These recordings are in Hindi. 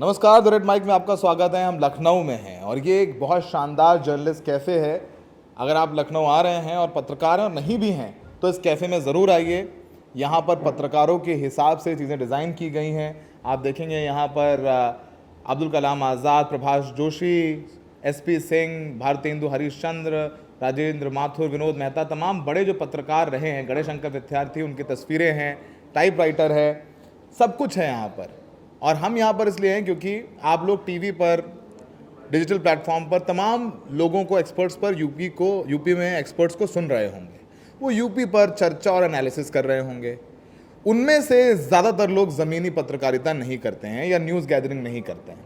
नमस्कार, द रेड माइक में आपका स्वागत है। हम लखनऊ में हैं और ये एक बहुत शानदार जर्नलिस्ट कैफ़े है। अगर आप लखनऊ आ रहे हैं और पत्रकार हैं और नहीं भी हैं तो इस कैफ़े में ज़रूर आइए। यहाँ पर पत्रकारों के हिसाब से चीज़ें डिज़ाइन की गई हैं। आप देखेंगे यहाँ पर अब्दुल कलाम आज़ाद, प्रभाष जोशी, SP सिंह, भारतेंदु हरीशचंद्र, राजेंद्र माथुर, विनोद मेहता, तमाम बड़े जो पत्रकार रहे हैं, गणेश शंकर विद्यार्थी, उनकी तस्वीरें हैं, टाइपराइटर है, सब कुछ है यहाँ पर। और हम यहाँ पर इसलिए हैं क्योंकि आप लोग टीवी पर, डिजिटल प्लेटफॉर्म पर तमाम लोगों को, एक्सपर्ट्स पर, यूपी में एक्सपर्ट्स को सुन रहे होंगे। वो यूपी पर चर्चा और एनालिसिस कर रहे होंगे। उनमें से ज़्यादातर लोग ज़मीनी पत्रकारिता नहीं करते हैं या न्यूज़ गैदरिंग नहीं करते हैं।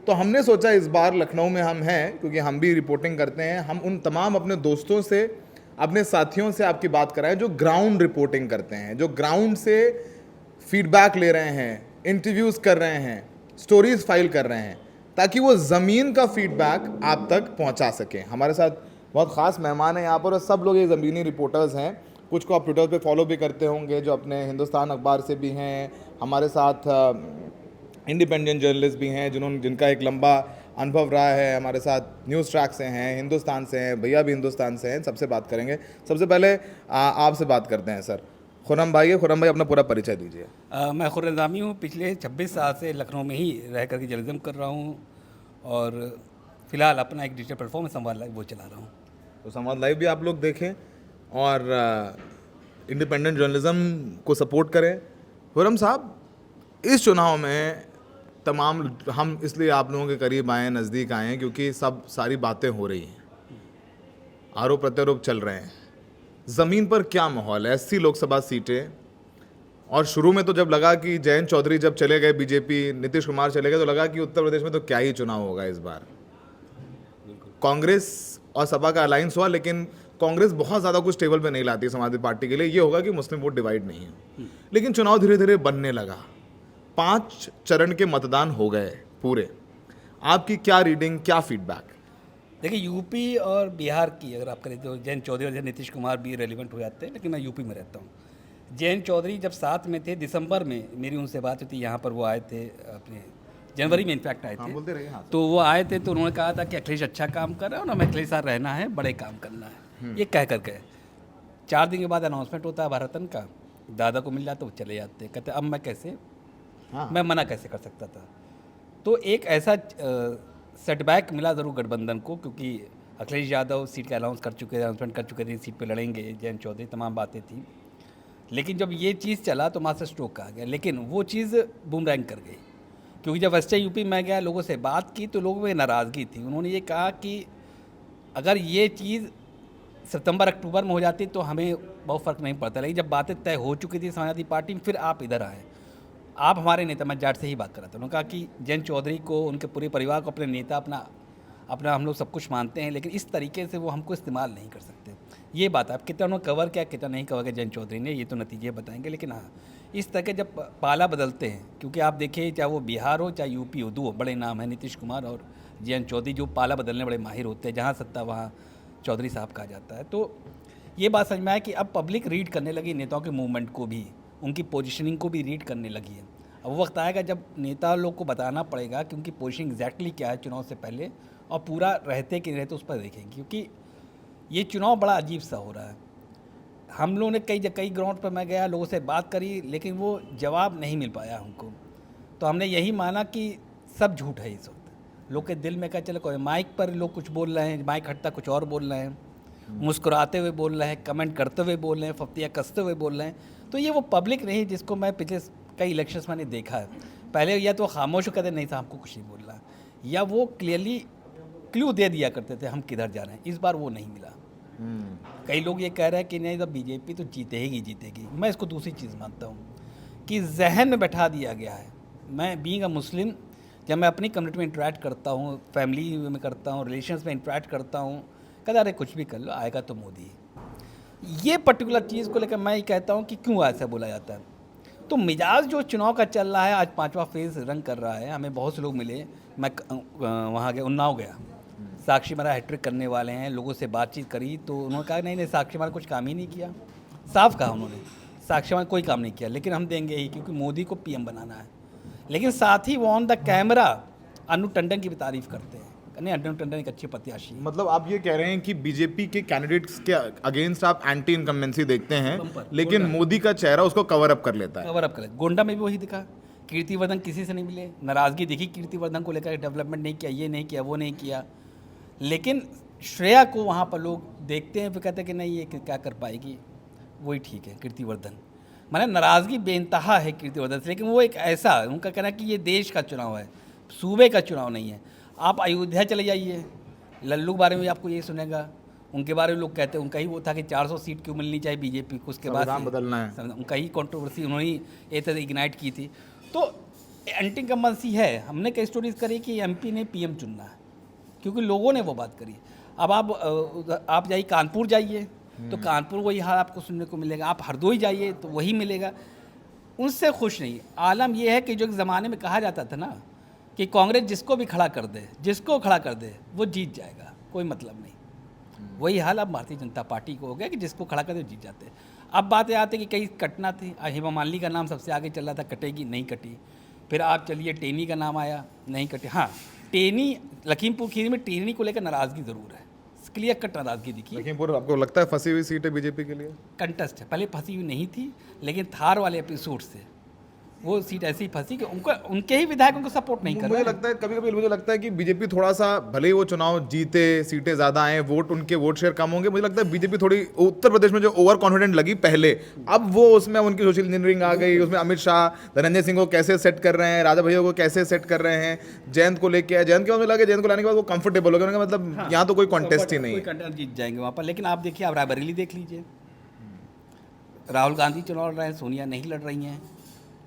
तो हमने सोचा इस बार लखनऊ में हम हैं क्योंकि हम भी रिपोर्टिंग करते हैं। हम उन तमाम अपने दोस्तों से, अपने साथियों से आपकी बात कराएं जो ग्राउंड रिपोर्टिंग करते हैं, जो ग्राउंड से फीडबैक ले रहे हैं, इंटरव्यूज़ कर रहे हैं, स्टोरीज फाइल कर रहे हैं, ताकि वो ज़मीन का फीडबैक आप तक पहुंचा सकें। हमारे साथ बहुत ख़ास मेहमान हैं यहाँ पर और सब लोग ये ज़मीनी रिपोर्टर्स हैं। कुछ को आप ट्विटर पे फॉलो भी करते होंगे जो अपने हिंदुस्तान अखबार से भी हैं। हमारे साथ इंडिपेंडेंट जर्नलिस्ट भी हैं जिनका एक लंबा अनुभव रहा है। हमारे साथ न्यूज़ ट्रैक से हैं, हिंदुस्तान से हैं, भैया भी हिंदुस्तान से हैं। सबसे बात करेंगे। सबसे पहले आपसे बात करते हैं सर। खुर्रम भाई है। खुर्रम भाई, अपना पूरा परिचय दीजिए। मैं खुर्रम निज़ामी हूँ। पिछले 26 साल से लखनऊ में ही रह करके जर्नलिज्म कर रहा हूँ और फिलहाल अपना एक डिजिटल प्लेटफॉर्म संवाद लाइव वो चला रहा हूँ। तो संवाद लाइव भी आप लोग देखें और इंडिपेंडेंट जर्नलिज्म को सपोर्ट करें। खुर्रम साहब, इस चुनाव में तमाम हम इसलिए आप लोगों के करीब आए हैं, नज़दीक आए हैं क्योंकि सारी बातें हो रही हैं, आरोप प्रत्यारोप चल रहे हैं। ज़मीन पर क्या माहौल है? 80 लोकसभा सीटें, और शुरू में तो जब लगा कि जयंत चौधरी जब चले गए बीजेपी, नीतीश कुमार चले गए, तो लगा कि उत्तर प्रदेश में तो क्या ही चुनाव होगा इस बार। कांग्रेस और सपा का अलायंस हुआ, लेकिन कांग्रेस बहुत ज़्यादा कुछ टेबल पे नहीं लाती समाजवादी पार्टी के लिए। ये होगा कि मुस्लिम वोट डिवाइड नहीं है। लेकिन चुनाव धीरे धीरे बनने लगा। 5 चरण के मतदान हो गए पूरे। आपकी क्या रीडिंग, क्या फीडबैक? देखिए, यूपी और बिहार की अगर आप करें तो जयंत चौधरी और नीतीश कुमार भी रेलिवेंट हो जाते हैं, लेकिन मैं यूपी में रहता हूँ। जयंत चौधरी जब साथ में थे, दिसंबर में मेरी उनसे बात हुई थी। यहाँ पर वो आए थे, अपने जनवरी में इनफैक्ट आए थे। बोलते रहिए। हाँ। तो वो आए थे तो उन्होंने कहा था कि अखिलेश अच्छा काम कर रहा है और हमें अखिलेश साथ रहना है, बड़े काम करना है, ये कह कर गए। 4 दिन के बाद अनाउंसमेंट होता है भारत रत्न का, दादा को मिल जाता, वो चले जाते। कहते अब मैं कैसे, मैं मना कैसे कर सकता था। तो एक ऐसा सेटबैक मिला ज़रूर गठबंधन को, क्योंकि अखिलेश यादव सीट का अनाउंस कर चुके थे, अनाउंसमेंट कर चुके थे, सीट पे लड़ेंगे, जयंत चौधरी, तमाम बातें थी। लेकिन जब ये चीज़ चला तो मास्टर स्ट्रोक आ गया। लेकिन वो चीज़ बूमरैंग कर गई, क्योंकि जब वेस्टर्न यूपी में गया, लोगों से बात की तो लोगों में नाराज़गी थी। उन्होंने ये कहा कि अगर ये चीज़ सितंबर अक्टूबर में हो जाती तो हमें बहुत फ़र्क नहीं पड़ता, लेकिन जब बातें तय हो चुकी थी समाजवादी पार्टी में, फिर आप इधर आए, आप हमारे नेता। मैं जाट से ही बात कर रहा था। उन्होंने कहा कि जयंत चौधरी को, उनके पूरे परिवार को अपने नेता, अपना हम लोग सब कुछ मानते हैं, लेकिन इस तरीके से वो हमको इस्तेमाल नहीं कर सकते। ये बात आप कितना उन्होंने कवर किया, कितना नहीं कवर किया जयंत चौधरी ने, ये तो नतीजे बताएंगे। लेकिन हाँ, इस तरह के जब पाला बदलते हैं, क्योंकि आप देखिए चाहे वो बिहार हो चाहे यूपी हो, 2 बड़े नाम हैं, नीतीश कुमार और जयंत चौधरी, जो पाला बदलने बड़े माहिर होते हैं। जहाँ सत्ता वहाँ चौधरी साहब कहा जाता है। तो ये बात समझ में आया कि अब पब्लिक रीड करने लगी नेताओं के मूवमेंट को भी, उनकी पोजीशनिंग को भी रीड करने लगी है। अब वो वक्त आएगा जब नेता लोग को बताना पड़ेगा कि उनकी पोजीशनिंग एग्जैक्टली क्या है चुनाव से पहले, और पूरा रहते कि नहीं रहते उस पर देखेंगे। क्योंकि ये चुनाव बड़ा अजीब सा हो रहा है। हम लोगों ने कई ग्राउंड पर मैं गया, लोगों से बात करी, लेकिन वो जवाब नहीं मिल पाया हमको। तो हमने यही माना कि सब झूठ है इस वक्त। लोग के दिल में क्या चले, कोई माइक पर लोग कुछ बोल रहे हैं, माइक हटता कुछ और बोल रहे हैं, मुस्कुराते हुए बोल रहे हैं, कमेंट करते हुए बोल रहे हैं, फफ्तियाँ कसते हुए बोल रहे हैं। तो ये वो पब्लिक नहीं जिसको मैं पिछले कई इलेक्शंस मैंने देखा है। पहले या तो खामोश कहते नहीं था हमको कुछ नहीं बोल रहा, या वो क्लियरली क्लू दे दिया करते थे हम किधर जा रहे हैं। इस बार वो नहीं मिला। कई लोग ये कह रहे हैं कि नहीं, जब बीजेपी तो जीतेगी। मैं इसको दूसरी चीज़ मानता हूँ कि जहन में बैठा दिया गया है। मैं बीइंग अ मुस्लिम, जब मैं अपनी कम्युनिटी में इंटरेक्ट करता हूँ, फैमिली में करता हूँ, रिलेशंस में इंटरेक्ट करता हूँ, कहता अरे कुछ भी कर लो, आएगा तो मोदी। ये पर्टिकुलर चीज़ को लेकर मैं ये कहता हूँ कि क्यों ऐसा बोला जाता है। तो मिजाज जो चुनाव का चल रहा है, आज 5वां फेज़ रंग कर रहा है। हमें बहुत से लोग मिले, मैं वहाँ गया, उन्नाव गया। साक्षी महाराज हैट्रिक करने वाले हैं, लोगों से बातचीत करी तो उन्होंने कहा नहीं, साक्षी महाराज कुछ काम ही नहीं किया। साफ कहा उन्होंने, साक्षी महाराज कोई काम नहीं किया, लेकिन हम देंगे ही, क्योंकि मोदी को PM बनाना है। लेकिन साथ ही वो ऑन द कैमरा अनु टंडन की भी तारीफ करते हैं। नहीं, अनु टंडन एक अच्छे प्रत्याशी हैं। मतलब आप ये कह रहे हैं कि बीजेपी के कैंडिडेट्स के अगेंस्ट आप एंटी इनकम्बेंसी देखते हैं, बम्पर, लेकिन मोदी का चेहरा उसको कवर अप कर लेता है। कवर अप करे। गोंडा में भी वही दिखा, कीर्तिवर्धन किसी से नहीं मिले, नाराज़गी दिखी कीर्तिवर्धन को लेकर, डेवलपमेंट नहीं किया, ये नहीं किया, वो नहीं किया। लेकिन श्रेया को वहाँ पर लोग देखते हैं, फिर कहते हैं कि नहीं ये क्या कर पाएगी, वही ठीक है कीर्तिवर्धन। माने नाराज़गी बेइंतहा है कीर्तिवर्धन से, लेकिन वो एक ऐसा, उनका कहना है कि ये देश का चुनाव है, सूबे का चुनाव नहीं है। आप अयोध्या चले जाइए, लल्लू के बारे में आपको ये सुनेगा, उनके बारे में लोग कहते हैं, उनका ही वो था कि 400 सीट क्यों मिलनी चाहिए बीजेपी को, उसके बाद संविधान बदलना है, उनका ही कंट्रोवर्सी उन्होंने ये तरह इग्नाइट की थी। तो एंटी इनकम्बेंसी है। हमने कई स्टोरीज करी कि एमपी ने पीएम चुनना है, क्योंकि लोगों ने वो बात करी। अब आप जाइए कानपुर जाइए तो कानपुर वही हाल आपको सुनने को मिलेगा, आप हरदोई जाइए तो वही मिलेगा। उनसे खुश नहीं। आलम यह है कि जो एक ज़माने में कहा जाता था ना कि कांग्रेस जिसको भी खड़ा कर दे, जिसको खड़ा कर दे वो जीत जाएगा, कोई मतलब नहीं। वही हाल अब भारतीय जनता पार्टी को हो गया कि जिसको खड़ा कर दे जीत जाते। अब बात आती है कि कई कटना थी, हेमा मालिनी का नाम सबसे आगे चल रहा था, कटेगी नहीं कटी। फिर आप चलिए टेनी का नाम आया, नहीं कटी। हाँ, टेनी लखीमपुर खीरी में टेनी को लेकर नाराज़गी ज़रूर है, क्लियर कट नाराज़गी दिखी। लखीमपुर आपको लगता है फंसी हुई सीट है बीजेपी के लिए? कंटेस्ट है, पहले फंसी हुई नहीं थी, लेकिन थार वाले एपिसोड से वो सीट ऐसी ही फंसी कि उनके ही विधायक उनको सपोर्ट नहीं कर रहे। मुझे लगता है कभी-कभी मुझे लगता है कि बीजेपी थोड़ा सा, भले ही वो चुनाव जीते, सीटें ज़्यादा आए, उनके वोट शेयर कम होंगे, मुझे लगता है बीजेपी थोड़ी उत्तर प्रदेश में जो ओवर कॉन्फिडेंट लगी पहले, अब वो उसमें उनकी सोशल इंजीनियरिंग आ गई, उसमें अमित शाह धनंजय सिंह को कैसे सेट कर रहे हैं, राजा भैया को कैसे सेट कर रहे हैं, जयंत को लेके आए, जयंत के बाद मुझे लगा जयंत को लाने के बाद वो कंफर्टेबल हो गया, मतलब यहाँ तो कोई कॉन्टेस्ट ही नहीं है, कंटेस्ट जीत जाएंगे वहाँ पर। लेकिन आप देखिए, आप रायबरेली देख लीजिए, राहुल गांधी चुनाव लड़ रहे हैं, सोनिया नहीं लड़ रही हैं,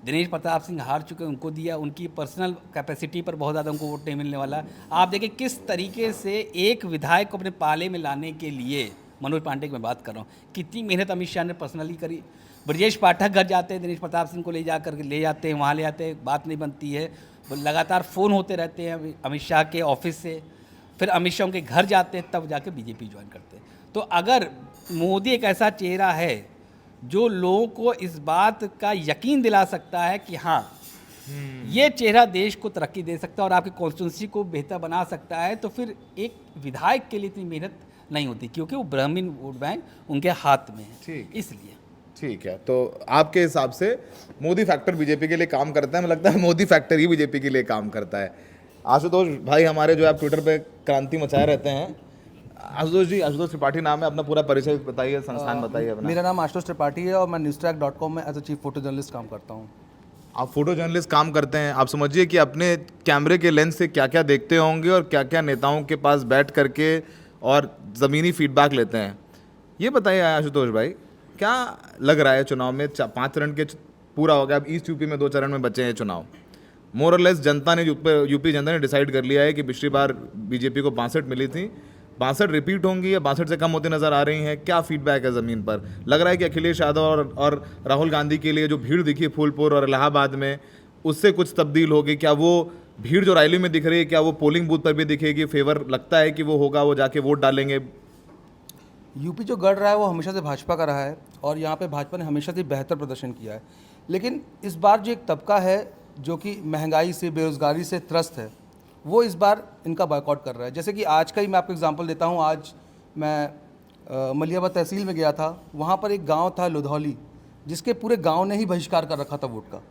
दिनेश प्रताप सिंह हार चुके, उनको दिया, उनकी पर्सनल कैपेसिटी पर बहुत ज़्यादा उनको वोट नहीं मिलने वाला। आप देखिए किस तरीके से एक विधायक को अपने पाले में लाने के लिए, मनोज पांडे की मैं बात कर रहा हूँ, कितनी मेहनत अमित शाह ने पर्सनली करी। ब्रजेश पाठक घर जाते हैं, दिनेश प्रताप सिंह को ले जाते हैं, वहाँ ले आते हैं, बात नहीं बनती है, लगातार फ़ोन होते रहते हैं अमित शाह के ऑफिस से, फिर अमित शाह के घर जाते हैं, तब जाके बीजेपी ज्वाइन करते हैं। तो अगर मोदी एक ऐसा चेहरा है जो लोगों को इस बात का यकीन दिला सकता है कि हाँ ये चेहरा देश को तरक्की दे सकता है और आपकी कॉन्स्टिट्यूंसी को बेहतर बना सकता है, तो फिर एक विधायक के लिए इतनी मेहनत नहीं होती, क्योंकि वो ब्राह्मण वोट बैंक उनके हाथ में है। ठीक, इसलिए ठीक है। तो आपके हिसाब से मोदी फैक्टर बीजेपी के लिए काम करता है? मुझे लगता है मोदी फैक्टर ही बीजेपी के लिए काम करता है। आशुतोष भाई हमारे जो आप ट्विटर पे क्रांति मचाए रहते हैं, आशुतोष जी, आशुतोष त्रिपाठी नाम है, अपना पूरा परिचय बताइए, संस्थान बताइए अपना। मेरा नाम आशुतोष त्रिपाठी है और मैं newstrack.com में as a chief photo journalist काम करता हूँ। आप फोटो जर्नलिस्ट काम करते हैं, आप समझिए कि अपने कैमरे के लेंस से क्या क्या देखते होंगे और क्या क्या नेताओं के पास बैठ करके और ज़मीनी फीडबैक लेते हैं। ये बताइए आशुतोष भाई, क्या लग रहा है चुनाव में 5 चरण के पूरा हो गया, अब ईस्ट यूपी में 2 चरण में बचे हैं चुनाव, मोर और लेस जनता ने यूपी जनता ने डिसाइड कर लिया है कि पिछली बार बीजेपी को 62 मिली थी, 62 रिपीट होंगी या 62 से कम होती नजर आ रही हैं? क्या फीडबैक है ज़मीन पर? लग रहा है कि अखिलेश यादव और राहुल गांधी के लिए जो भीड़ दिखी फूलपुर और इलाहाबाद में, उससे कुछ तब्दील होगी? क्या वो भीड़ जो रैली में दिख रही है, क्या वो पोलिंग बूथ पर भी दिखेगी? फेवर लगता है कि वो होगा, वो जाके वोट डालेंगे? यूपी जो गढ़ रहा है वो हमेशा से भाजपा का रहा है और यहाँ पे भाजपा ने हमेशा से बेहतर प्रदर्शन किया है। लेकिन इस बार जो एक तबका है जो कि महंगाई से, बेरोज़गारी से त्रस्त है, वो इस बार इनका बायकॉट कर रहा है। जैसे कि आज का ही मैं आपको एग्जांपल देता हूँ। आज मैं मलियाबाद तहसील में गया था, वहाँ पर एक गांव था लुधौली, जिसके पूरे गांव ने ही बहिष्कार कर रखा था वोट का।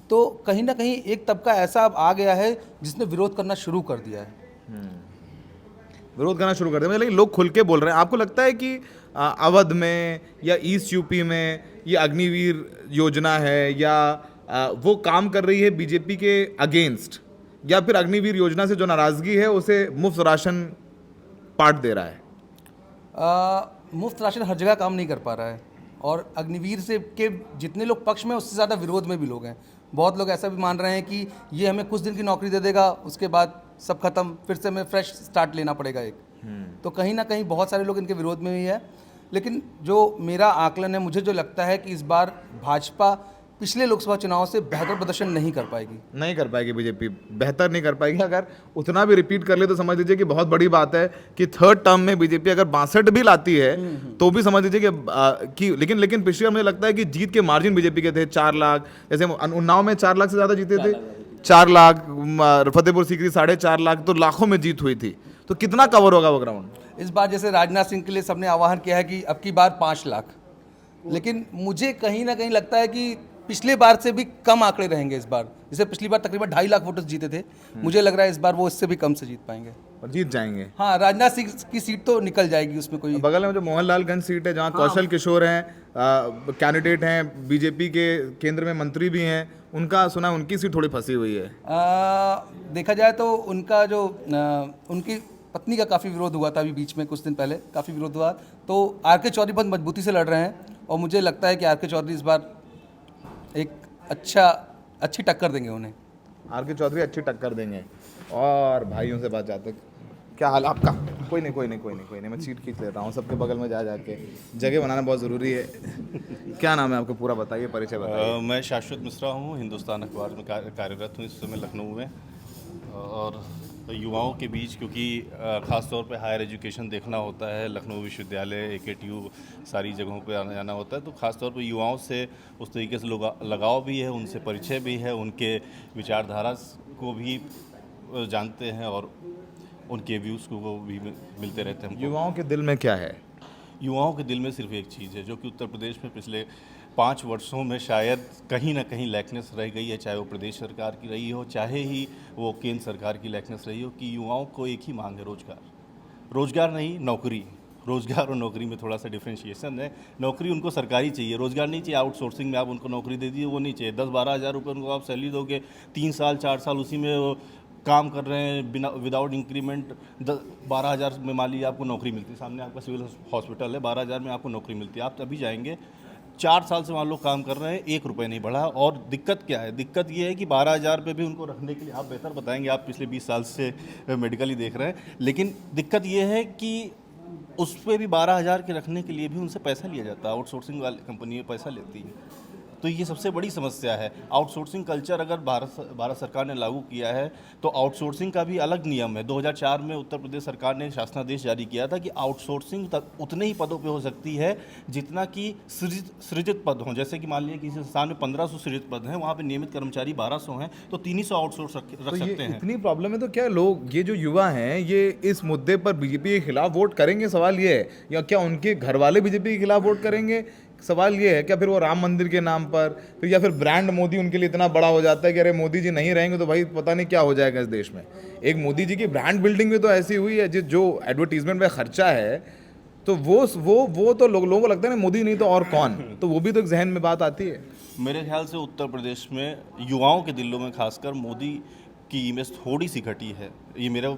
तो कहीं ना कहीं एक तबका ऐसा अब आ गया है जिसने विरोध करना शुरू कर दिया है। विरोध करना शुरू कर दिया, लेकिन लोग खुल के बोल रहे हैं। आपको लगता है कि अवध में या ईस्ट यूपी में ये अग्निवीर योजना है या वो काम कर रही है बीजेपी के अगेंस्ट, या फिर अग्निवीर योजना से जो नाराज़गी है उसे मुफ्त राशन पार्ट दे रहा है? मुफ्त राशन हर जगह काम नहीं कर पा रहा है और अग्निवीर से के जितने लोग पक्ष में, उससे ज़्यादा विरोध में भी लोग हैं। बहुत लोग ऐसा भी मान रहे हैं कि ये हमें कुछ दिन की नौकरी दे देगा, उसके बाद सब खत्म, फिर से हमें फ्रेश स्टार्ट लेना पड़ेगा एक। तो कहीं ना कहीं बहुत सारे लोग इनके विरोध में भी है। लेकिन जो मेरा आकलन है, मुझे जो लगता है कि इस बार भाजपा पिछले लोकसभा चुनाव से बेहतर प्रदर्शन नहीं कर पाएगी। नहीं कर पाएगी बीजेपी, बेहतर नहीं कर पाएगी। अगर उतना भी रिपीट कर ले तो समझ लीजिए कि बहुत बड़ी बात है कि थर्ड टर्म में बीजेपी अगर 62 भी लाती है तो भी समझ लीजिए कि लेकिन पिछली बार मुझे लगता है कि जीत के मार्जिन बीजेपी के थे 4 लाख, जैसे उन्नाव में 4 लाख से ज़्यादा जीते थे, 4 लाख, फतेहपुर सीकरी 4.5 लाख, तो लाखों में जीत हुई थी। तो कितना कवर होगा वो ग्राउंड? इस बार जैसे राजनाथ सिंह के लिए सबने आह्वान किया है कि अब की बार 5 लाख, लेकिन मुझे कहीं ना कहीं लगता है कि पिछले बार से भी कम आंकड़े रहेंगे इस बार। जैसे पिछली बार तकरीबन 2.5 लाख वोटर्स जीते थे, मुझे लग रहा है इस बार वो इससे भी कम से जीत पाएंगे और जीत जाएंगे। हाँ, राजनाथ सिंह की सीट तो निकल जाएगी, उसमें कोई। बगल में जो मोहनलालगंज सीट है जहाँ कौशल किशोर हैं, कैंडिडेट हैं, बीजेपी के केंद्र में मंत्री भी हैं, उनका सुना उनकी सीट थोड़ी फंसी हुई है। देखा जाए तो उनका जो उनकी पत्नी का काफ़ी विरोध हुआ था अभी बीच में, कुछ दिन पहले काफ़ी विरोध हुआ, तो आर.के. चौधरी बहुत मजबूती से लड़ रहे हैं और मुझे लगता है कि आर.के. चौधरी इस बार एक अच्छी टक्कर देंगे उन्हें। आर.के. चौधरी अच्छी टक्कर देंगे। और भाइयों से बात जाते, क्या हाल आपका? कोई नहीं, मैं सीट खींच लेता हूँ, सबके बगल में जा जाके जगह बनाना बहुत ज़रूरी है। क्या नाम है आपको, पूरा बताइए, परिचय बताइए। मैं शाश्वत मिश्रा हूँ, हिंदुस्तान अखबार में कार्यरत हूँ इस समय लखनऊ में। और युवाओं के बीच, क्योंकि ख़ास तौर पे हायर एजुकेशन देखना होता है, लखनऊ विश्वविद्यालय, AKTU, सारी जगहों पे आना जाना होता है, तो ख़ास तौर पे युवाओं से उस तरीके से लगाव भी है, उनसे परिचय भी है, उनके विचारधारा को भी जानते हैं और उनके व्यूज़ को भी मिलते रहते हैं। युवाओं के दिल में क्या है? युवाओं के दिल में सिर्फ एक चीज़ है, जो कि उत्तर प्रदेश में पिछले 5 वर्षों में शायद कहीं ना कहीं लैकनेस रह गई है, चाहे वो प्रदेश सरकार की रही हो, चाहे ही वो केंद्र सरकार की लैकनेस रही हो, कि युवाओं को एक ही मांग है, रोजगार नहीं, नौकरी। रोजगार और नौकरी में थोड़ा सा डिफ्रेंशिएशन है। नौकरी उनको सरकारी चाहिए, रोजगार नहीं चाहिए। आउटसोर्सिंग में आप उनको नौकरी दे दीजिए, वो नहीं चाहिए। 10-12 हज़ार रुपये उनको आप सैलरी दोगे, 3 साल 4 साल उसी में वो काम कर रहे हैं बिना विदाउट इंक्रीमेंट। 12 हज़ार में मान लीजिए आपको नौकरी मिलती है, सामने आपका सिविल हॉस्पिटल है, 12 हज़ार में आपको नौकरी मिलती है, आप तभी जाएंगे। 4 साल से मान लो काम कर रहे हैं, 1 रुपये नहीं बढ़ा। और दिक्कत क्या है? दिक्कत ये है कि 12 हज़ार पे भी उनको रखने के लिए, आप बेहतर बताएंगे, आप पिछले 20 साल से मेडिकल ही देख रहे हैं, लेकिन दिक्कत ये है कि उस पर भी 12 हज़ार के रखने के लिए भी उनसे पैसा लिया जाता है। आउटसोर्सिंग वाली कंपनी पैसा लेती है, तो ये सबसे बड़ी समस्या है। आउटसोर्सिंग कल्चर अगर भारत सरकार ने लागू किया है तो आउटसोर्सिंग का भी अलग नियम है। 2004 में उत्तर प्रदेश सरकार ने शासनादेश जारी किया था कि आउटसोर्सिंग तक उतने ही पदों पे हो सकती है जितना कि सृजित पद हों। जैसे कि मान लीजिए किसी संस्थान में 1500 सृजित पद हैं, वहाँ पे नियमित कर्मचारी 1200 हैं, तो 300 आउटसोर्स रख सकते हैं। इतनी प्रॉब्लम है तो क्या लोग, ये जो युवा हैं, ये इस मुद्दे पर बीजेपी के खिलाफ वोट करेंगे? सवाल ये है, या क्या उनके घर वाले बीजेपी के खिलाफ वोट करेंगे? सवाल ये है, क्या फिर वो राम मंदिर के नाम पर, फिर या फिर ब्रांड मोदी उनके लिए इतना बड़ा हो जाता है कि अरे मोदी जी नहीं रहेंगे तो भाई पता नहीं क्या हो जाएगा इस देश में। एक मोदी जी की ब्रांड बिल्डिंग भी तो ऐसी हुई है, जो एडवर्टीजमेंट में खर्चा है, तो वो तो लोगों को लगता है ना, मोदी नहीं तो और कौन, तो वो भी तो एक जहन में बात आती है। मेरे ख्याल से उत्तर प्रदेश में युवाओं के दिलों में खासकर मोदी की इमेज थोड़ी सी घटी है। ये मेरा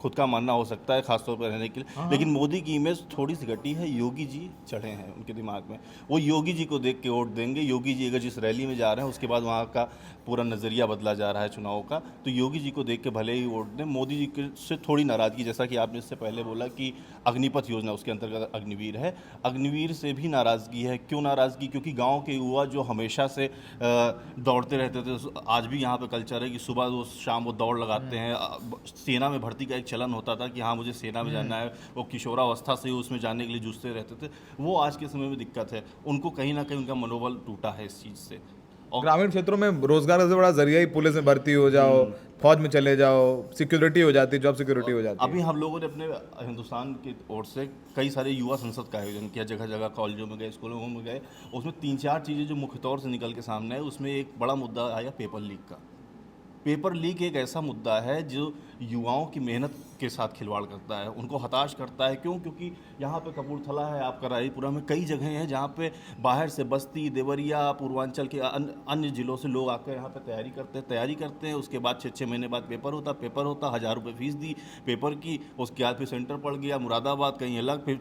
खुद का मानना हो सकता है, खासतौर पर रहने के लिए, लेकिन मोदी की इमेज थोड़ी सी घटी है। योगी जी चढ़े हैं उनके दिमाग में, वो योगी जी को देख के वोट देंगे। योगी जी अगर जिस रैली में जा रहे हैं उसके बाद वहाँ का पूरा नज़रिया बदला जा रहा है चुनाव का, तो योगी जी को देख के भले ही वोट दें। मोदी जी से थोड़ी नाराज़गी, जैसा कि आपने इससे पहले बोला कि अग्निपथ योजना, उसके अंतर्गत अग्निवीर है, अग्निवीर से भी नाराज़गी है। क्यों नाराज़गी? क्योंकि गाँव के युवा जो हमेशा से दौड़ते रहते थे, आज भी यहाँ पर कल्चर है कि सुबह वो शाम वो दौड़ लगाते हैं। सेना में भर्ती का एक चलन होता था कि हाँ मुझे सेना में जाना है, वो किशोरावस्था से उसमें जाने के लिए जूझते रहते थे। वो आज के समय में दिक्कत है, उनको कहीं ना कहीं उनका मनोबल टूटा है इस चीज़ से। और ग्रामीण क्षेत्रों में रोजगार का सबसे बड़ा जरिया ही पुलिस में भर्ती हो जाओ, फौज में चले जाओ, सिक्योरिटी हो जाती है, जॉब सिक्योरिटी हो जाती है। अभी हम लोगों ने अपने हिंदुस्तान की ओर से कई सारे युवा संसद का आयोजन किया, जगह जगह कॉलेजों में गए, स्कूलों में गए। उसमें 3-4 चीज़ें जो मुख्य तौर से निकल के सामने है, उसमें एक बड़ा मुद्दा आया पेपर लीक का। पेपर लीक एक ऐसा मुद्दा है जो युवाओं की मेहनत के साथ खिलवाड़ करता है, उनको हताश करता है। क्यों? क्योंकि यहाँ पे कपूरथला है, आपका रायपुरा में कई जगह हैं जहाँ पे बाहर से बस्ती, देवरिया, पूर्वांचल के अन्य ज़िलों से लोग आकर यहाँ पे तैयारी करते हैं। उसके बाद 6-6 महीने बाद पेपर होता 1000 रुपये फीस दी पेपर की, उसके बाद फिर सेंटर पड़ गया मुरादाबाद, कहीं अलग, फिर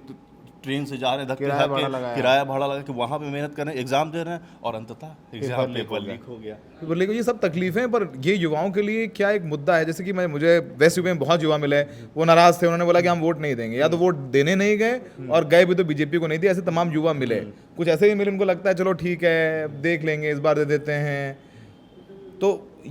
ट्रेन से जा रहे हैं धक्के किराया भाड़ा लगाया। खाके, किराया भाड़ा लगा कि वहाँ पे मेहनत कर रहे हैं, एग्ज़ाम दे रहे हैं और अंततः एग्ज़ाम पेपर लीक हो गया। बोले कि ये सब तकलीफें हैं, पर ये युवाओं के लिए क्या एक मुद्दा है? जैसे कि मुझे वेस्ट यूपी में बहुत युवा मिले, वो नाराज थे, उन्होंने बोला कि हम वोट नहीं देंगे, या तो वोट देने नहीं गए और गए भी तो बीजेपी को नहीं दिया। ऐसे तमाम युवा मिले, कुछ ऐसे भी मिले, उनको लगता है चलो ठीक है देख लेंगे, इस बार दे देते हैं। तो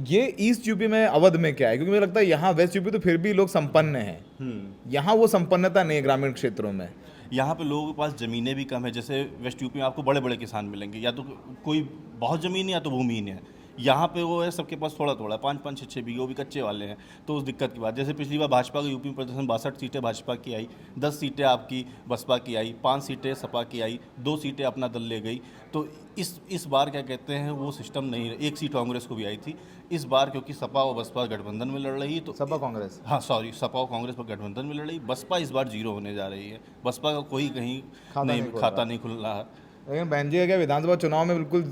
ये ईस्ट यूपी में अवध में क्या है? क्योंकि मुझे लगता है यहाँ वेस्ट यूपी तो फिर भी लोग संपन्न हैं, यहाँ वो संपन्नता नहीं है ग्रामीण क्षेत्रों में। यहाँ पे लोगों के पास ज़मीनें भी कम है। जैसे वेस्ट यूपी में आपको बड़े बड़े किसान मिलेंगे, या तो कोई बहुत ज़मीन है या तो भूमिहीन है। यहाँ पे वो है सबके पास थोड़ा थोड़ा 5-5, 6-6 बीघे, वो भी कच्चे वाले हैं। तो उस दिक्कत की बात, जैसे पिछली बार भाजपा का यूपी में प्रदर्शन 62 सीटें भाजपा की आई, 10 सीटें आपकी बसपा की आई, 5 सीटें सपा की आई, 2 सीटें अपना दल ले गई। तो इस बार क्या कहते हैं वो सिस्टम नहीं है। 1 सीट कांग्रेस को भी आई थी इस बार, क्योंकि सपा और बसपा गठबंधन में लड़ रही है। तो सपा कांग्रेस, हाँ सॉरी, सपा और कांग्रेस पर गठबंधन में लड़ रही। बसपा इस बार 0 होने जा रही है। बसपा का कोई कहीं खाता नहीं खुल रहा है। लेकिन बहन जी है क्या, विधानसभा चुनाव में बिल्कुल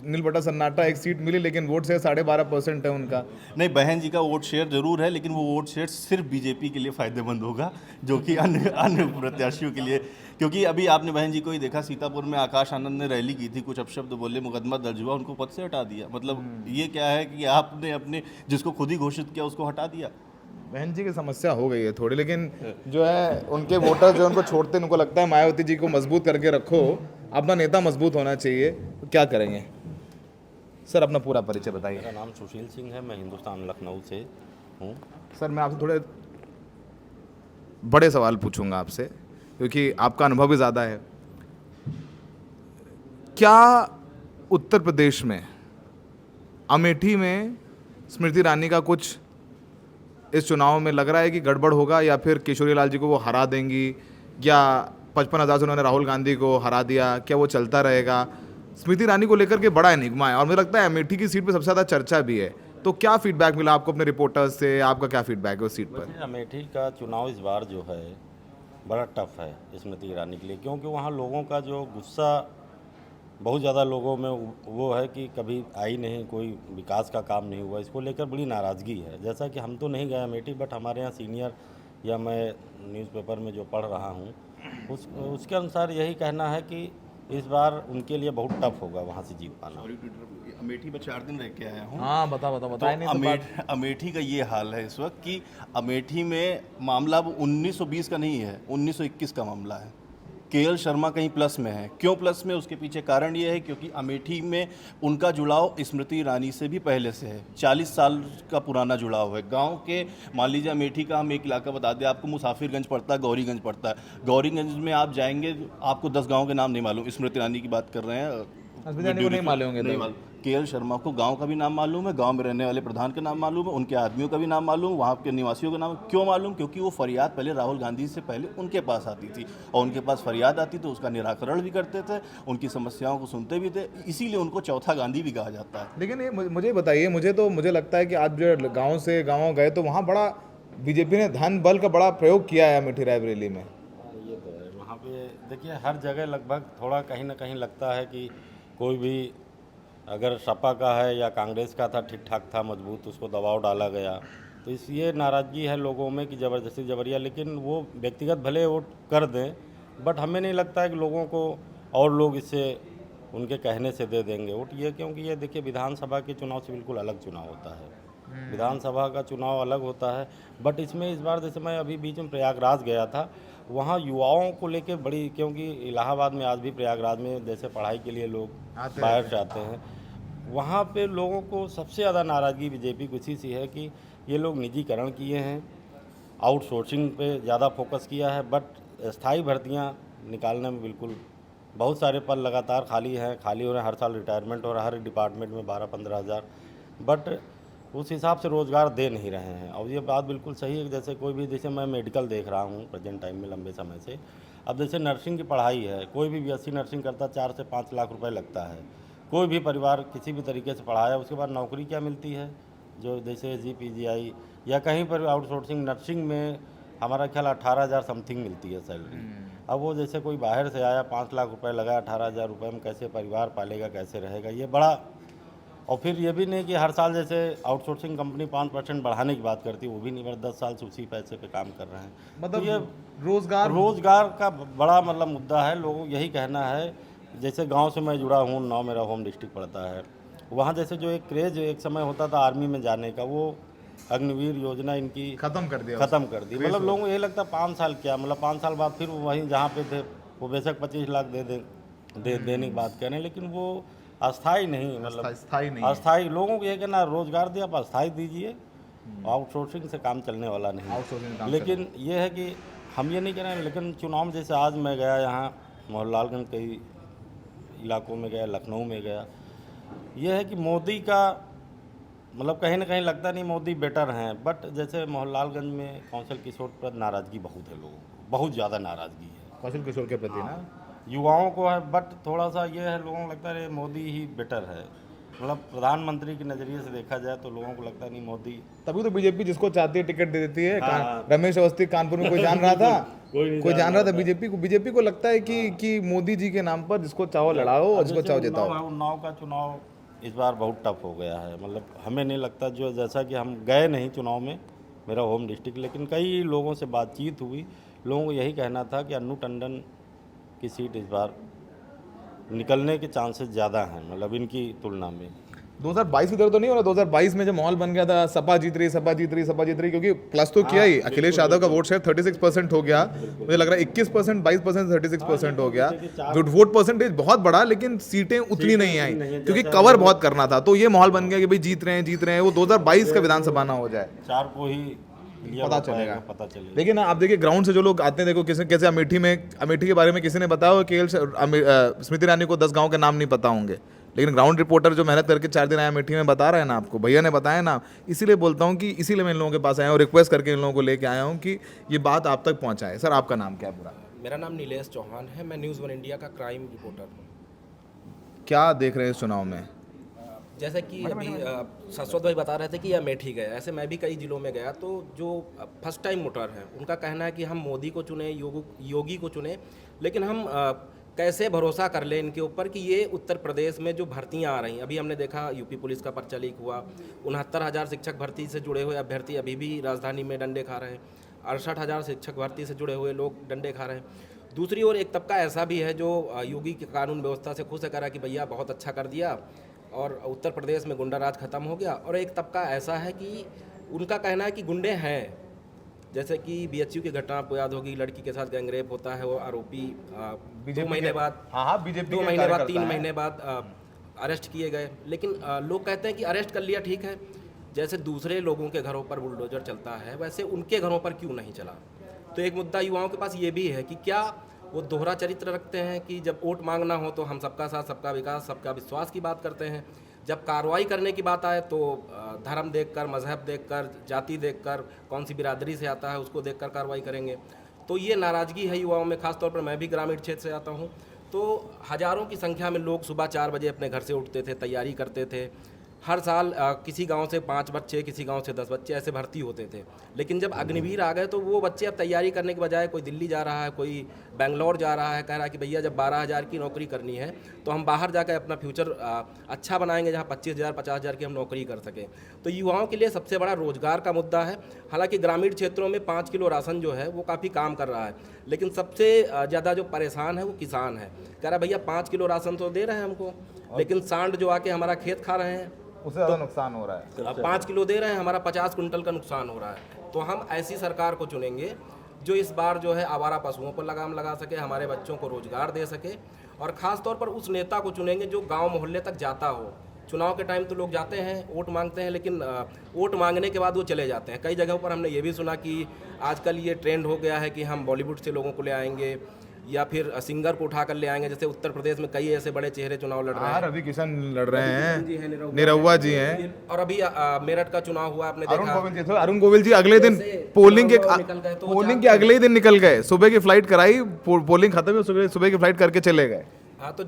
नील बटा सन्नाटा, 1 सीट मिली लेकिन वोट से 12.5% है उनका। नहीं, बहन जी का वोट शेयर जरूर है, लेकिन वो वोट शेयर सिर्फ बीजेपी के लिए फायदेमंद होगा, जो कि अन्य प्रत्याशियों के लिए। क्योंकि अभी आपने बहन जी को ही देखा, सीतापुर में आकाश आनंद ने रैली की थी, कुछ अपशब्द बोले, मुकदमा दर्ज हुआ, उनको पद से हटा दिया। मतलब ये क्या है कि आपने अपने जिसको खुद ही घोषित किया उसको हटा दिया। बहन जी की समस्या हो गई है थोड़ी, लेकिन जो है उनके वोटर जो उनको छोड़ते हैं, उनको लगता है मायावती जी को मजबूत करके रखो, अपना नेता मजबूत होना चाहिए, तो क्या करेंगे? सर अपना पूरा परिचय बताइए। मेरा नाम सुशील सिंह है, मैं हिंदुस्तान लखनऊ से हूँ। सर मैं आपसे थोड़े बड़े सवाल पूछूंगा आपसे, क्योंकि आपका अनुभव भी ज़्यादा है। क्या उत्तर प्रदेश में अमेठी में स्मृति ईरानी का कुछ इस चुनाव में लग रहा है कि गड़बड़ होगा, या फिर किशोरी लाल जी को वो हरा देंगी, या 55,000 से उन्होंने राहुल गांधी को हरा दिया, क्या वो चलता रहेगा? स्मृति ईरानी को लेकर के बड़ा एनिग्मा है, और मुझे लगता है अमेठी की सीट पे सबसे ज़्यादा चर्चा भी है। तो क्या फीडबैक मिला आपको अपने रिपोर्टर्स से, आपका क्या फीडबैक है उस सीट पर? वैसे अमेठी का चुनाव इस बार जो है बड़ा टफ है स्मृति ईरानी के लिए, क्योंकि वहाँ लोगों का जो गुस्सा बहुत ज़्यादा लोगों में वो है कि कभी आई नहीं, कोई विकास का काम नहीं हुआ, इसको लेकर बड़ी नाराज़गी है। जैसा कि हम तो नहीं गए अमेठी, बट हमारे यहाँ सीनियर या मैं न्यूज़पेपर में जो पढ़ रहा हूँ उसके अनुसार यही कहना है कि इस बार उनके लिए बहुत टफ होगा वहाँ से जीत पाना। अमेठी में 4 दिन रह के आया हूँ। हाँ बताओ तो अमेठी का ये हाल है इस वक्त कि अमेठी में मामला अब 1920 का नहीं है, 1921 का मामला है। केएल शर्मा कहीं प्लस में है। क्यों प्लस में, उसके पीछे कारण ये है क्योंकि अमेठी में उनका जुड़ाव स्मृति ईरानी से भी पहले से है, 40 साल का पुराना जुड़ाव है। गांव के, मान लीजिए अमेठी का हम एक इलाका बता दें आपको, मुसाफिरगंज पड़ता है, गौरीगंज पड़ता है। गौरीगंज में आप जाएंगे, आपको 10 गाँव के नाम नहीं मालूम। स्मृति ईरानी की बात कर रहे हैं, नहीं मालूम होंगे। केएल शर्मा को गांव का भी नाम मालूम है, गांव में रहने वाले प्रधान का नाम मालूम है, उनके आदमियों का भी नाम मालूम, वहाँ के निवासियों का नाम। क्यों मालूम? क्योंकि वो फरियाद पहले राहुल गांधी से पहले उनके पास आती थी, और उनके पास फरियाद आती तो उसका निराकरण भी करते थे, उनकी समस्याओं को सुनते भी थे, इसीलिए उनको चौथा गांधी भी कहा जाता है। लेकिन ये मुझे बताइए, मुझे लगता है कि आज जो गाँव से गाँव गए तो वहाँ बड़ा बीजेपी ने धन बल का बड़ा प्रयोग किया है अमेठी रायबरेली में। ये तो है, वहाँ पे देखिए हर जगह लगभग थोड़ा कहीं ना कहीं लगता है कि कोई भी अगर सपा का है या कांग्रेस का था, ठीक ठाक था, मजबूत, उसको दबाव डाला गया। तो इस ये नाराज़गी है लोगों में कि ज़बरदस्ती जबरिया, लेकिन वो व्यक्तिगत भले वोट कर दें, बट हमें नहीं लगता है कि लोगों को और लोग इससे उनके कहने से दे देंगे वोट। ये क्योंकि ये देखिए विधानसभा के चुनाव से बिल्कुल अलग चुनाव होता है, विधानसभा का चुनाव अलग होता है। बट इसमें इस बार जैसे मैं अभी बीच में प्रयागराज गया था, वहाँ युवाओं को लेके बड़ी, क्योंकि इलाहाबाद में आज भी प्रयागराज में जैसे पढ़ाई के लिए लोग बाहर से आते हैं, वहाँ पे लोगों को सबसे ज़्यादा नाराज़गी बीजेपी को इसी से है कि ये लोग निजीकरण किए हैं, आउटसोर्सिंग पे ज़्यादा फोकस किया है, बट स्थायी भर्तियाँ निकालने में बिल्कुल बहुत सारे पद लगातार खाली हो रहे हैं। हर साल रिटायरमेंट हो रहा है हर डिपार्टमेंट में 12-15 हज़ार, बट उस हिसाब से रोज़गार दे नहीं रहे हैं। और ये बात बिल्कुल सही है कि जैसे कोई भी, जैसे मैं मेडिकल देख रहा हूँ प्रेजेंट टाइम में लंबे समय से, अब जैसे नर्सिंग की पढ़ाई है, कोई भी BSc नर्सिंग करता 4 से 5 लाख रुपए लगता है। कोई भी परिवार किसी भी तरीके से पढ़ाया, उसके बाद नौकरी क्या मिलती है, जो जैसे SGPGI या कहीं पर आउटसोर्सिंग नर्सिंग में हमारा ख्याल 18,000 समथिंग मिलती है सैलरी। अब वो जैसे कोई बाहर से आया, 5 लाख रुपए लगा, 18,000 रुपये में कैसे परिवार पालेगा, कैसे रहेगा? ये बड़ा और फिर ये भी नहीं कि हर साल जैसे आउटसोर्सिंग कंपनी 5% बढ़ाने की बात करती है, वो भी नहीं, 10 साल से उसी पैसे पे काम कर रहे हैं। मतलब तो ये रोजगार का बड़ा मतलब मुद्दा है। लोगों यही कहना है, जैसे गांव से मैं जुड़ा हूँ, 9 मेरा होम डिस्ट्रिक्ट पड़ता है, वहाँ जैसे जो एक क्रेज एक समय होता था आर्मी में जाने का, वो अग्निवीर योजना इनकी खत्म कर दिया, ख़त्म कर दी। मतलब लोगों को ये लगता 5 साल क्या, मतलब 5 साल बाद फिर वहीं जहाँ पे थे वो बेशक 25 लाख देने की बात करें, लेकिन वो अस्थाई नहीं, मतलब स्थायी नहीं। अस्थाई लोगों को ये कहना रोजगार दिया, आप अस्थाई दीजिए, आउटसोर्सिंग से काम चलने वाला नहीं। आउटसोर्सिंग काम लेकिन ये है कि हम ये नहीं कह रहे हैं, लेकिन चुनाव में जैसे आज मैं गया यहाँ मोहनलालगंज कई इलाकों में गया, लखनऊ में गया, ये है कि मोदी का मतलब कहीं ना कहीं लगता नहीं मोदी बेटर हैं, बट जैसे मोहनलालगंज में कौशल किशोर पर नाराज़गी बहुत है, लोगों को बहुत ज़्यादा नाराज़गी है कौशल किशोर के प्रति ना। युवाओं को है, बट थोड़ा सा ये है लोगों को लगता है मोदी ही बेटर है। मतलब प्रधानमंत्री के नज़रिए से देखा जाए तो लोगों को लगता नहीं मोदी। तभी तो बीजेपी जिसको चाहती है टिकट दे देती है। हाँ। रमेश अवस्थी कानपुर में कोई जान रहा था? कोई जान रहा था बीजेपी को लगता है कि मोदी जी के नाम पर जिसको चाहो लड़ाओ और जिसको चाहो जिताओ। उन्नाव का चुनाव इस बार बहुत टफ हो गया है। मतलब हमें नहीं लगता, जो जैसा कि हम गए नहीं चुनाव में, मेरा होम डिस्ट्रिक्ट, लेकिन कई लोगों से बातचीत हुई, लोगों को यही कहना था कि अन्नू टंडन की सीट इस बार निकलने के चांसेस ज़्यादा हैं, मतलब इनकी तुलना में। 2022 की तरह तो नहीं हो रहा? 2022 में जो माहौल बन गया था, सपा जीत रही, क्योंकि प्लस तो किया ही, अखिलेश यादव का वोट शेयर 36% हो गया, मुझे लग रहा है 21%, 22%, 36% हो गया। जो वोट परसेंटेज बहुत बड़ा, लेकिन सीटें उतनी नहीं आई क्योंकि कवर बहुत करना था। तो ये माहौल बन गया कि भाई जीत रहे हैं, वो 2022 का विधानसभा ना हो जाए, 4 को ही पता चलेगा। चलेगा। लेकिन आप देखिए ग्राउंड से जो लोग आते हैं, देखो कैसे अमेठी के बारे में किसी ने बताया कि स्मृति ईरानी को 10 गाँव के नाम नहीं पता होंगे, लेकिन ग्राउंड रिपोर्टर जो मेहनत करके 4 दिन आया अमेठी में बता रहा है ना आपको, भैया ने बताया ना। इसीलिए बोलता हूँ कि इसीलिए मैं इन लोगों के पास आया हूँ और रिक्वेस्ट करके इन लोगों को लेके आया हूँ कि ये बात आप तक पहुँचाए। सर आपका नाम क्या है पूरा? मेरा नाम नीलेश चौहान है, मैं न्यूज़ 1 इंडिया का क्राइम रिपोर्टर हूँ। क्या देख रहे हैं इस चुनाव में? जैसे कि अभी शाश्वत भाई बता रहे थे कि अमेठी गए, ऐसे मैं भी कई जिलों में गया, तो जो फर्स्ट टाइम वोटर हैं उनका कहना है कि हम मोदी को चुने, योगी को चुने, लेकिन हम कैसे भरोसा कर ले इनके ऊपर कि ये उत्तर प्रदेश में जो भर्तियां आ रही हैं। अभी हमने देखा यूपी पुलिस का पर्चा लीक हुआ, 69,000 शिक्षक भर्ती से जुड़े हुए अभ्यर्थी अभी भी राजधानी में डंडे खा रहे हैं, 68,000 शिक्षक भर्ती से जुड़े हुए लोग डंडे खा रहे हैं। दूसरी ओर एक तबका ऐसा भी है जो योगी की कानून व्यवस्था से खुश है, कह रहा है कि भैया बहुत अच्छा कर दिया और उत्तर प्रदेश में गुंडा राज खत्म हो गया। और एक तबका ऐसा है कि उनका कहना है कि गुंडे हैं, जैसे कि बीएचयू की घटना आपको याद होगी, लड़की के साथ गैंगरेप होता है, वो आरोपी 2 महीने बाद, बीजेपी 2 महीने बाद 3 महीने बाद अरेस्ट किए गए। लेकिन लोग कहते हैं कि अरेस्ट कर लिया ठीक है, जैसे दूसरे लोगों के घरों पर बुलडोजर चलता है वैसे उनके घरों पर क्यों नहीं चला। तो एक मुद्दा युवाओं के पास ये भी है कि क्या वो दोहरा चरित्र रखते हैं कि जब वोट मांगना हो तो हम सबका साथ, सबका विकास, सबका विश्वास की बात करते हैं, जब कार्रवाई करने की बात आए तो धर्म देखकर, मजहब देखकर, जाति देखकर, कौन सी बिरादरी से आता है उसको देखकर कार्रवाई करेंगे। तो ये नाराज़गी है युवाओं में, खासतौर पर मैं भी ग्रामीण क्षेत्र से आता हूँ, तो हज़ारों की संख्या में लोग सुबह 4 बजे अपने घर से उठते थे, तैयारी करते थे। हर साल किसी गांव से 5 बच्चे, किसी गांव से 10 बच्चे ऐसे भर्ती होते थे। लेकिन जब अग्निवीर आ गए तो वो बच्चे अब तैयारी करने के बजाय कोई दिल्ली जा रहा है, कोई बेंगलोर जा रहा है, कह रहा है कि भैया जब 12,000 की नौकरी करनी है तो हम बाहर जाकर अपना फ्यूचर अच्छा बनाएंगे, जहाँ 25,000 50,000 की हम नौकरी कर सकें। तो युवाओं के लिए सबसे बड़ा रोजगार का मुद्दा है। हालांकि ग्रामीण क्षेत्रों में 5 किलो राशन जो है वो काफ़ी काम कर रहा है, लेकिन सबसे ज़्यादा जो परेशान है वो किसान है। कह रहा है भैया 5 किलो राशन तो दे रहे हैं हमको, लेकिन सांड जो आके हमारा खेत खा रहे हैं उससे ज़्यादा नुकसान हो रहा है। अब 5 किलो दे रहे हैं, हमारा 50 कुंटल का नुकसान हो रहा है। तो हम ऐसी सरकार को चुनेंगे जो इस बार जो है आवारा पशुओं पर लगाम लगा सके, हमारे बच्चों को रोजगार दे सके, और ख़ास तौर पर उस नेता को चुनेंगे जो गांव मोहल्ले तक जाता हो। चुनाव के टाइम तो लोग जाते हैं, वोट मांगते हैं, लेकिन वोट मांगने के बाद वो चले जाते हैं। कई जगहों पर हमने ये भी सुना कि आजकल ये ट्रेंड हो गया है कि हम बॉलीवुड से लोगों को ले आएंगे या फिर सिंगर को उठा कर ले आएंगे। जैसे उत्तर प्रदेश में कई ऐसे बड़े चेहरे चुनाव लड़ रहे हैं, रवि किशन लड़ रहे जी हैं, हैं, निरहुआ जी हैं, और अभी मेरठ का चुनाव हुआ, आपने देखा अरुण गोविल जी अगले दिन पोलिंग के अगले ही दिन निकल गए, सुबह की फ्लाइट कराई, पोलिंग खत्म हुई, सुबह की फ्लाइट करके चले गए। हाँ, तो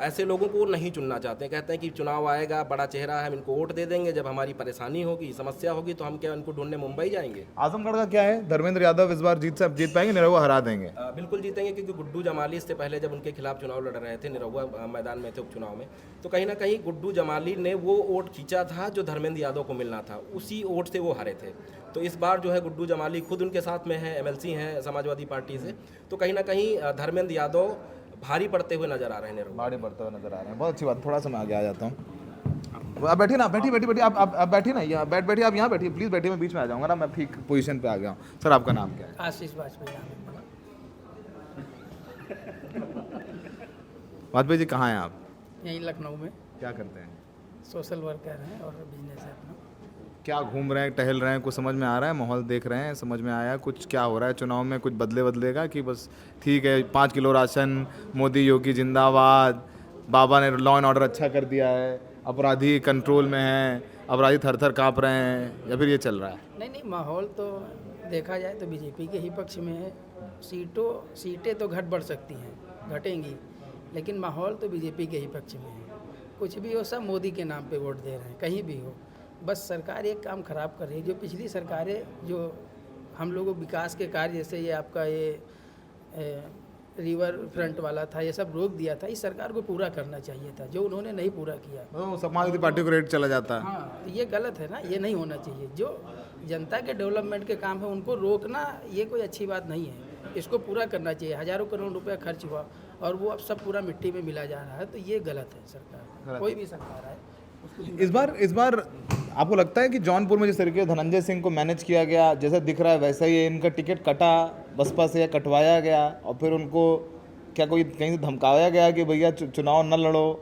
ऐसे लोगों को वो नहीं चुनना चाहते हैं। कहते हैं कि चुनाव आएगा, बड़ा चेहरा है, हम इनको वोट दे देंगे, जब हमारी परेशानी होगी, समस्या होगी, तो हम क्या इनको ढूंढने मुंबई जाएंगे? आजमगढ़ का क्या है, धर्मेंद्र यादव इस बार जीत पाएंगे, निरहुआ हरा देंगे? बिल्कुल जीतेंगे, क्योंकि गुड्डू जमाली इससे पहले जब उनके खिलाफ चुनाव लड़ रहे थे, निरहुआ मैदान में थे उपचुनाव में, तो कहीं ना कहीं गुड्डू जमाली ने वो वोट खींचा था जो धर्मेंद्र यादव को मिलना था, उसी वोट से वो हारे थे। तो इस बार जो है गुड्डू जमाली खुद उनके साथ में है, एमएलसी हैं समाजवादी पार्टी से, तो कहीं ना कहीं धर्मेंद्र यादव भारी पड़ते हुए नजर आ रहे हैं निरहुआ। भारी पड़ते हुए नजर आ रहे हैं। बहुत अच्छी बात, थोड़ा सा मैं आगे आ जाता हूँ। आप बैठिए ना, बैठिए आप बैठिए ना, यहाँ बैठिए, आप यहाँ बैठिए प्लीज़, बैठिए, मैं बीच में आ जाऊँगा ना, मैं ठीक पोजीशन पे आ गया हूँ। सर आपका नाम क्या है? आशीष वाजपेयी नाम है वाजपेयी जी कहाँ हैं आप? मेरा। यहीं लखनऊ में क्या करते हैं? सोशल वर्कर हैं और बिजनेस है अपना। क्या घूम रहे हैं, टहल रहे हैं, कुछ समझ में आ रहा है? माहौल देख रहे हैं, समझ में आया कुछ क्या हो रहा है चुनाव में? कुछ बदलेगा कि बस ठीक है 5 किलो राशन, मोदी योगी जिंदाबाद, बाबा ने लॉ एंड ऑर्डर अच्छा कर दिया है, अपराधी कंट्रोल में हैं, अपराधी थर थर काँप रहे हैं, या फिर ये चल रहा है? नहीं, माहौल तो देखा जाए तो बीजेपी के ही पक्ष में है। सीटें तो घट बढ़ सकती हैं, घटेंगी, लेकिन माहौल तो बीजेपी के ही पक्ष में है। कुछ भी हो, सब मोदी के नाम पे वोट दे रहे हैं, कहीं भी हो। बस सरकार एक काम खराब कर रही है, जो पिछली सरकारें जो हम लोगों विकास के कार्य, जैसे ये आपका ये रिवर फ्रंट वाला था, ये सब रोक दिया था, इस सरकार को पूरा करना चाहिए था, जो उन्होंने नहीं पूरा किया। समाजवादी पार्टी को रेट चला जाता है। हाँ, तो ये गलत है ना, ये नहीं होना चाहिए। जो जनता के डेवलपमेंट के काम है उनको रोकना, ये कोई अच्छी बात नहीं है। इसको पूरा करना चाहिए। हज़ारों करोड़ रुपया खर्च हुआ और वो अब सब पूरा मिट्टी में मिला जा रहा है, तो ये गलत है। सरकार कोई भी सरकार है। इस बार आपको लगता है कि जौनपुर में जिस तरीके से धनंजय सिंह को मैनेज किया गया, जैसा दिख रहा है वैसा ही इनका टिकट कटा बसपा से या कटवाया गया, और फिर उनको क्या कोई कहीं से धमकाया गया कि भैया चुनाव न लड़ो?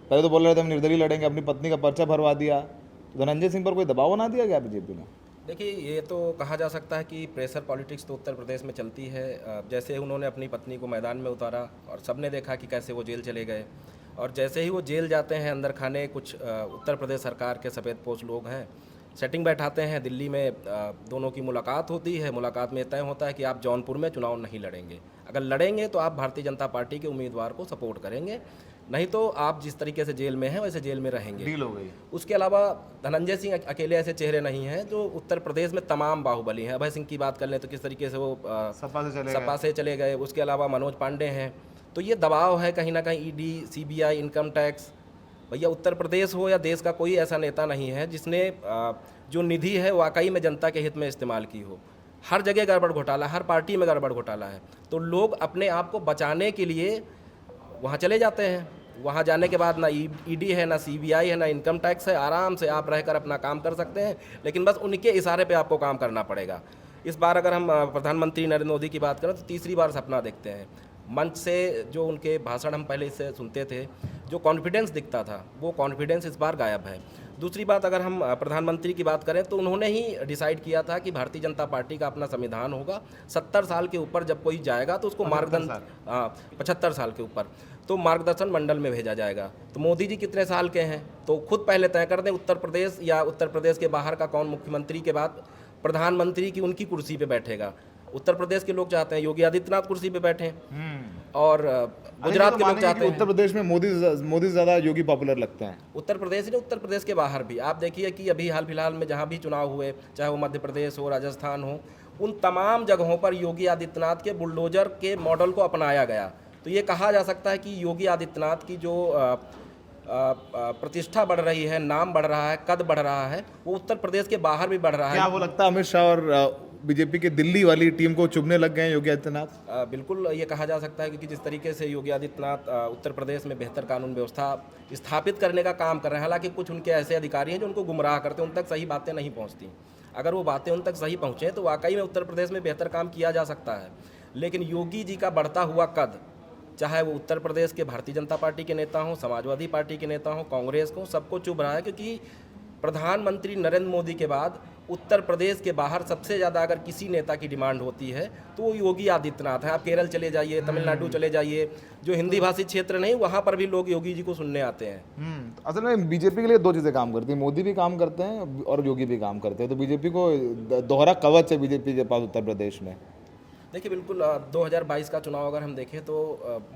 पहले तो बोल रहे थे हम निर्दलीय लड़ेंगे, अपनी पत्नी का पर्चा भरवा दिया। तो धनंजय सिंह पर कोई दबाव बना दिया गया बीजेपी ने? देखिए, ये तो कहा जा सकता है कि प्रेशर पॉलिटिक्स तो उत्तर प्रदेश में चलती है। जैसे उन्होंने अपनी पत्नी को मैदान में उतारा और सबने देखा कि कैसे वो जेल चले गए, और जैसे ही वो जेल जाते हैं अंदर खाने, कुछ उत्तर प्रदेश सरकार के सफ़ेद पोश लोग हैं, सेटिंग बैठाते हैं दिल्ली में, दोनों की मुलाकात होती है। मुलाकात में तय होता है कि आप जौनपुर में चुनाव नहीं लड़ेंगे, अगर लड़ेंगे तो आप भारतीय जनता पार्टी के उम्मीदवार को सपोर्ट करेंगे, नहीं तो आप जिस तरीके से जेल में हैं वैसे जेल में रहेंगे। डील हो गई। उसके अलावा धनंजय सिंह अकेले ऐसे चेहरे नहीं हैं जो उत्तर प्रदेश में तमाम बाहुबली हैं। अभय सिंह की बात कर लें तो किस तरीके से वो सपा से चले गए। उसके अलावा मनोज पांडे हैं। तो ये दबाव है कहीं ना कहीं, ईडी, सीबीआई, इनकम टैक्स। भैया उत्तर प्रदेश हो या देश का कोई ऐसा नेता नहीं है जिसने जो निधि है वाकई में जनता के हित में इस्तेमाल की हो। हर जगह गड़बड़ घोटाला, हर पार्टी में गड़बड़ घोटाला है। तो लोग अपने आप को बचाने के लिए वहाँ चले जाते हैं। वहाँ जाने के बाद ना ईडी है, ना सीबीआई है, ना इनकम टैक्स है। आराम से आप रहकर अपना काम कर सकते हैं, लेकिन बस उनके इशारे पे आपको काम करना पड़ेगा। इस बार अगर हम प्रधानमंत्री नरेंद्र मोदी की बात करें तो तीसरी बार सपना देखते हैं। मंच से जो उनके भाषण हम पहले इससे सुनते थे, जो कॉन्फिडेंस दिखता था, वो कॉन्फिडेंस इस बार गायब है। दूसरी बात, अगर हम प्रधानमंत्री की बात करें तो उन्होंने ही डिसाइड किया था कि भारतीय जनता पार्टी का अपना संविधान होगा। 70 साल के ऊपर जब कोई जाएगा तो उसको मार्गदर्शन, 75 साल के ऊपर तो मार्गदर्शन मंडल में भेजा जाएगा। तो मोदी जी कितने साल के हैं तो खुद पहले तय कर दें। उत्तर प्रदेश या उत्तर प्रदेश के बाहर का कौन मुख्यमंत्री के बाद प्रधानमंत्री की उनकी कुर्सी पे बैठेगा। उत्तर प्रदेश के लोग चाहते हैं योगी आदित्यनाथ कुर्सी पे बैठे, और गुजरात के लोग चाहते हैं। उत्तर प्रदेश में मोदी से ज़्यादा योगी पॉपुलर लगते हैं। उत्तर प्रदेश ने, उत्तर प्रदेश के बाहर भी आप देखिए कि अभी हाल फिलहाल में जहाँ भी चुनाव हुए, चाहे वो मध्य प्रदेश हो, राजस्थान हो, उन तमाम जगहों पर योगी आदित्यनाथ के बुलडोजर के मॉडल को अपनाया गया। तो ये कहा जा सकता है कि योगी आदित्यनाथ की जो प्रतिष्ठा बढ़ रही है, नाम बढ़ रहा है, कद बढ़ रहा है, वो उत्तर प्रदेश के बाहर भी बढ़ रहा है। क्या वो लगता है अमित शाह और बीजेपी के दिल्ली वाली टीम को चुभने लग गए हैं योगी आदित्यनाथ? बिल्कुल ये कहा जा सकता है, क्योंकि जिस तरीके से योगी आदित्यनाथ उत्तर प्रदेश में बेहतर कानून व्यवस्था स्थापित करने का काम कर रहे हैं, हालांकि कुछ उनके ऐसे अधिकारी हैं जो उनको गुमराह करते हैं, उन तक सही बातें नहीं पहुंचती। अगर वो बातें उन तक सही पहुँचें तो वाकई में उत्तर प्रदेश में बेहतर काम किया जा सकता है। लेकिन योगी जी का बढ़ता हुआ कद, चाहे वो उत्तर प्रदेश के भारतीय जनता पार्टी के नेता हों, समाजवादी पार्टी के नेता हों, कांग्रेस को, सबको चुभ रहा है। क्योंकि प्रधानमंत्री नरेंद्र मोदी के बाद उत्तर प्रदेश के बाहर सबसे ज़्यादा अगर किसी नेता की डिमांड होती है तो वो योगी आदित्यनाथ है। आप केरल चले जाइए, तमिलनाडु चले जाइए, जो हिंदी भाषी क्षेत्र नहीं, वहाँ पर भी लोग योगी जी को सुनने आते हैं। असल में बीजेपी के लिए दो चीज़ें काम करती हैं, मोदी भी काम करते हैं और योगी भी काम करते हैं। तो बीजेपी को दोहरा कवच है बीजेपी के पास उत्तर प्रदेश में। देखिए बिल्कुल 2022 का चुनाव अगर हम देखें तो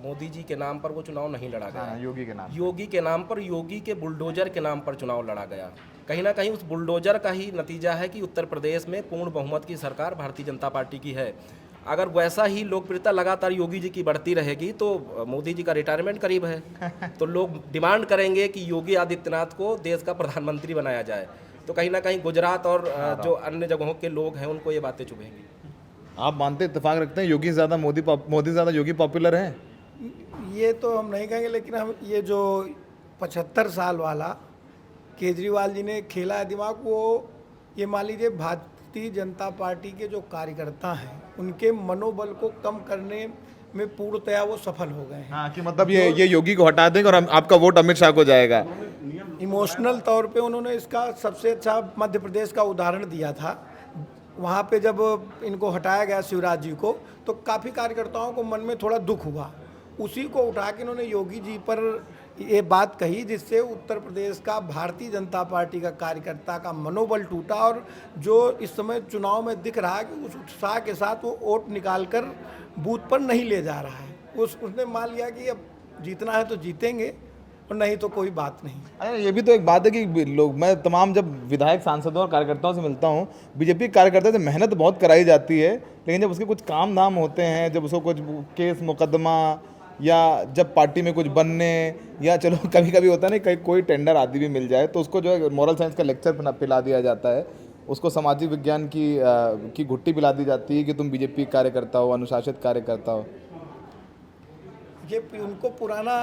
मोदी जी के नाम पर वो चुनाव नहीं लड़ा गया। हाँ, योगी के नाम। योगी के नाम पर, योगी के बुलडोजर के नाम पर चुनाव लड़ा गया। कहीं ना कहीं उस बुलडोजर का ही नतीजा है कि उत्तर प्रदेश में पूर्ण बहुमत की सरकार भारतीय जनता पार्टी की है। अगर वैसा ही लोकप्रियता लगातार योगी जी की बढ़ती रहेगी तो मोदी जी का रिटायरमेंट करीब है, तो लोग डिमांड करेंगे कि योगी आदित्यनाथ को देश का प्रधानमंत्री बनाया जाए। तो कहीं ना कहीं गुजरात और जो अन्य जगहों के लोग हैं उनको ये बातें चुभेंगी। आप मानते इत्तेफाक रखते हैं योगी से ज़्यादा मोदी से ज़्यादा योगी पॉपुलर हैं? ये तो हम नहीं कहेंगे, लेकिन हम ये जो 75 साल वाला केजरीवाल जी ने खेला है दिमाग, वो ये मान लीजिए भारतीय जनता पार्टी के जो कार्यकर्ता हैं उनके मनोबल को कम करने में पूर्णतया वो सफल हो गए हैं। हाँ, कि मतलब ये योगी को हटा देंगे और आपका वोट अमित शाह को जाएगा। इमोशनल तौर पे उन्होंने इसका सबसे अच्छा मध्य प्रदेश का उदाहरण दिया था। वहाँ पे जब इनको हटाया गया शिवराज जी को, तो काफ़ी कार्यकर्ताओं को मन में थोड़ा दुख हुआ। उसी को उठा के इन्होंने योगी जी पर ये बात कही, जिससे उत्तर प्रदेश का भारतीय जनता पार्टी का कार्यकर्ता का मनोबल टूटा। और जो इस समय चुनाव में दिख रहा है कि उस उत्साह के साथ वो वोट निकाल कर बूथ पर नहीं ले जा रहा है। उसने मान लिया कि अब जीतना है तो जीतेंगे और नहीं तो कोई बात नहीं। अरे ये भी तो एक बात है कि लोग, मैं तमाम जब विधायक सांसदों और कार्यकर्ताओं से मिलता हूँ, बीजेपी कार्यकर्ता से मेहनत बहुत कराई जाती है, लेकिन जब उसके कुछ काम धाम होते हैं, जब उसको कुछ केस मुकदमा या जब पार्टी में कुछ बनने, या चलो कभी कभी होता है ना कहीं कोई टेंडर आदि भी मिल जाए तो उसको जो है मॉरल साइंस का लेक्चर पिला दिया जाता है, उसको सामाजिक विज्ञान की घुट्टी पिला दी जाती है कि तुम बीजेपी कार्यकर्ता हो, अनुशासित कार्यकर्ता हो। ये उनको पुराना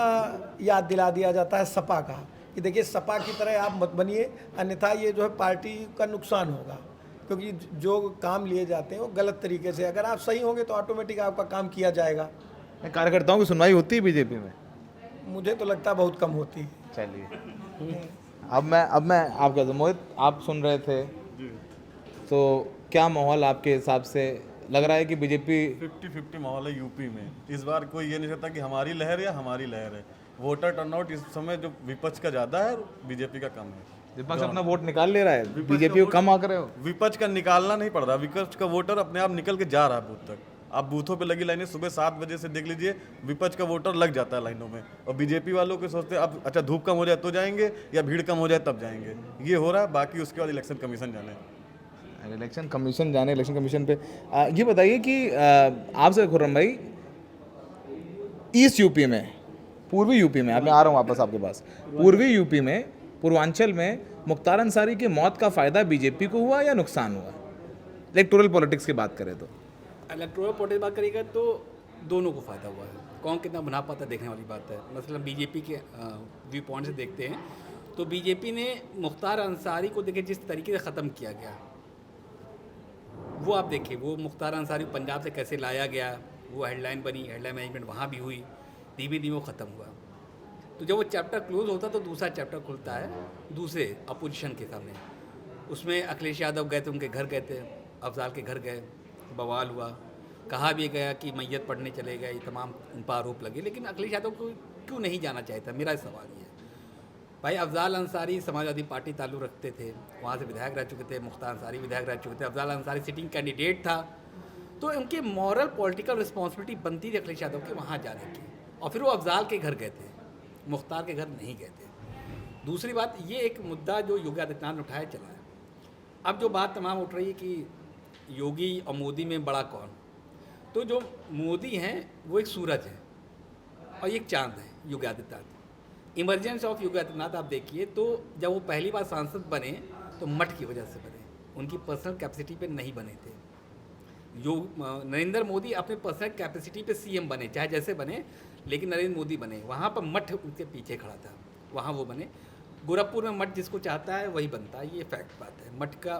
याद दिला दिया जाता है सपा का, कि देखिए सपा की तरह आप मत बनिए, अन्यथा ये जो है पार्टी का नुकसान होगा। क्योंकि जो काम लिए जाते हैं वो गलत तरीके से, अगर आप सही होंगे तो ऑटोमेटिक आपका काम किया जाएगा। कार्यकर्ताओं की सुनवाई होती है बीजेपी में? मुझे तो लगता है बहुत कम होती है। चलिए, अब मैं आप कहते मोहित, आप सुन रहे थे तो क्या माहौल आपके हिसाब से लग रहा है कि बीजेपी 50-50 माहौल है यूपी में? इस बार कोई ये नहीं कहता कि हमारी लहर या हमारी लहर है। वोटर टर्नआउट इस समय जो विपक्ष का ज़्यादा है, बीजेपी का कम है। विपक्ष अपना वोट निकाल ले रहा है, बीजेपी को कम आंक रहे हो? विपक्ष का निकालना नहीं पड़ रहा, विपक्ष का वोटर अपने आप निकल के जा रहा है बूथ तक। आप बूथों पे लगी लाइनें सुबह 7 बजे से देख लीजिए, विपक्ष का वोटर लग जाता है लाइनों में, और बीजेपी वालों के सोचते हैं अब अच्छा धूप कम हो जाए तो जाएंगे या भीड़ कम हो जाए तब जाएंगे। ये हो रहा है, बाकी उसके बाद इलेक्शन कमीशन जाने। इलेक्शन कमीशन पे ये बताइए कि आपसे खुर्रम भाई, ईस्ट यूपी में, पूर्वी यूपी में, अब मैं आ रहा हूँ वापस आपके पास, पूर्वी यूपी में, पूर्वांचल में मुख्तार अंसारी की मौत का फ़ायदा बीजेपी को हुआ या नुकसान हुआ? इलेक्टोरल पॉलिटिक्स की बात करें तो इलेक्टोरल पॉलिटिक्स बात करेगा तो दोनों को फ़ायदा हुआ है। कौन कितना बना पाता देखने वाली बात है। मतलब बीजेपी के व्यू पॉइंट से देखते हैं तो बीजेपी ने मुख्तार अंसारी को देखिए जिस तरीके से ख़त्म किया गया, वो आप देखिए, वो मुख्तार अंसारी पंजाब से कैसे लाया गया, वो हेडलाइन बनी, हेडलाइन मैनेजमेंट वहाँ भी हुई, धीमे धीमे वो ख़त्म हुआ। तो जब वो चैप्टर क्लोज होता तो दूसरा चैप्टर खुलता है दूसरे अपोजिशन के सामने। उसमें अखिलेश यादव गए थे, उनके घर गए थे, अफजाल के घर गए, बवाल हुआ, कहा भी गया कि मैयत पढ़ने चले गए, तमाम उन पर आरोप लगे। लेकिन अखिलेश यादव को क्यों नहीं जाना चाहता, मेरा सवाल ये है। भाई अफजाल अंसारी समाजवादी पार्टी ताल्लुक़ रखते थे, वहाँ से विधायक रह चुके थे, मुख्तार अंसारी विधायक रह चुके थे, अफजाल अंसारी सिटिंग कैंडिडेट था, तो उनकी मॉरल पॉलिटिकल रिस्पॉन्सिबिलिटी बनती थी अखिलेश यादव के वहाँ जाने की। और फिर वो अफजाल के घर गए थे, मुख्तार के घर नहीं गए थे। दूसरी बात, ये एक मुद्दा जो योगी आदित्यनाथ ने उठाया चला है। अब जो बात तमाम उठ रही है कि योगी और मोदी में बड़ा कौन, तो जो मोदी हैं वो एक सूरज है और एक चांद है योगी आदित्यनाथ। इमरजेंस ऑफ योगी आदित्यनाथ आप देखिए तो जब वो पहली बार सांसद बने तो मठ की वजह से बने, उनकी पर्सनल कैपेसिटी पे नहीं बने थे। जो नरेंद्र मोदी अपने पर्सनल कैपेसिटी पे सीएम बने, चाहे जैसे बने, लेकिन नरेंद्र मोदी बने, वहाँ पर मठ उनके पीछे खड़ा था, वहाँ वो बने। गोरखपुर में मठ जिसको चाहता है वही बनता है, ये फैक्ट बात है। मठ का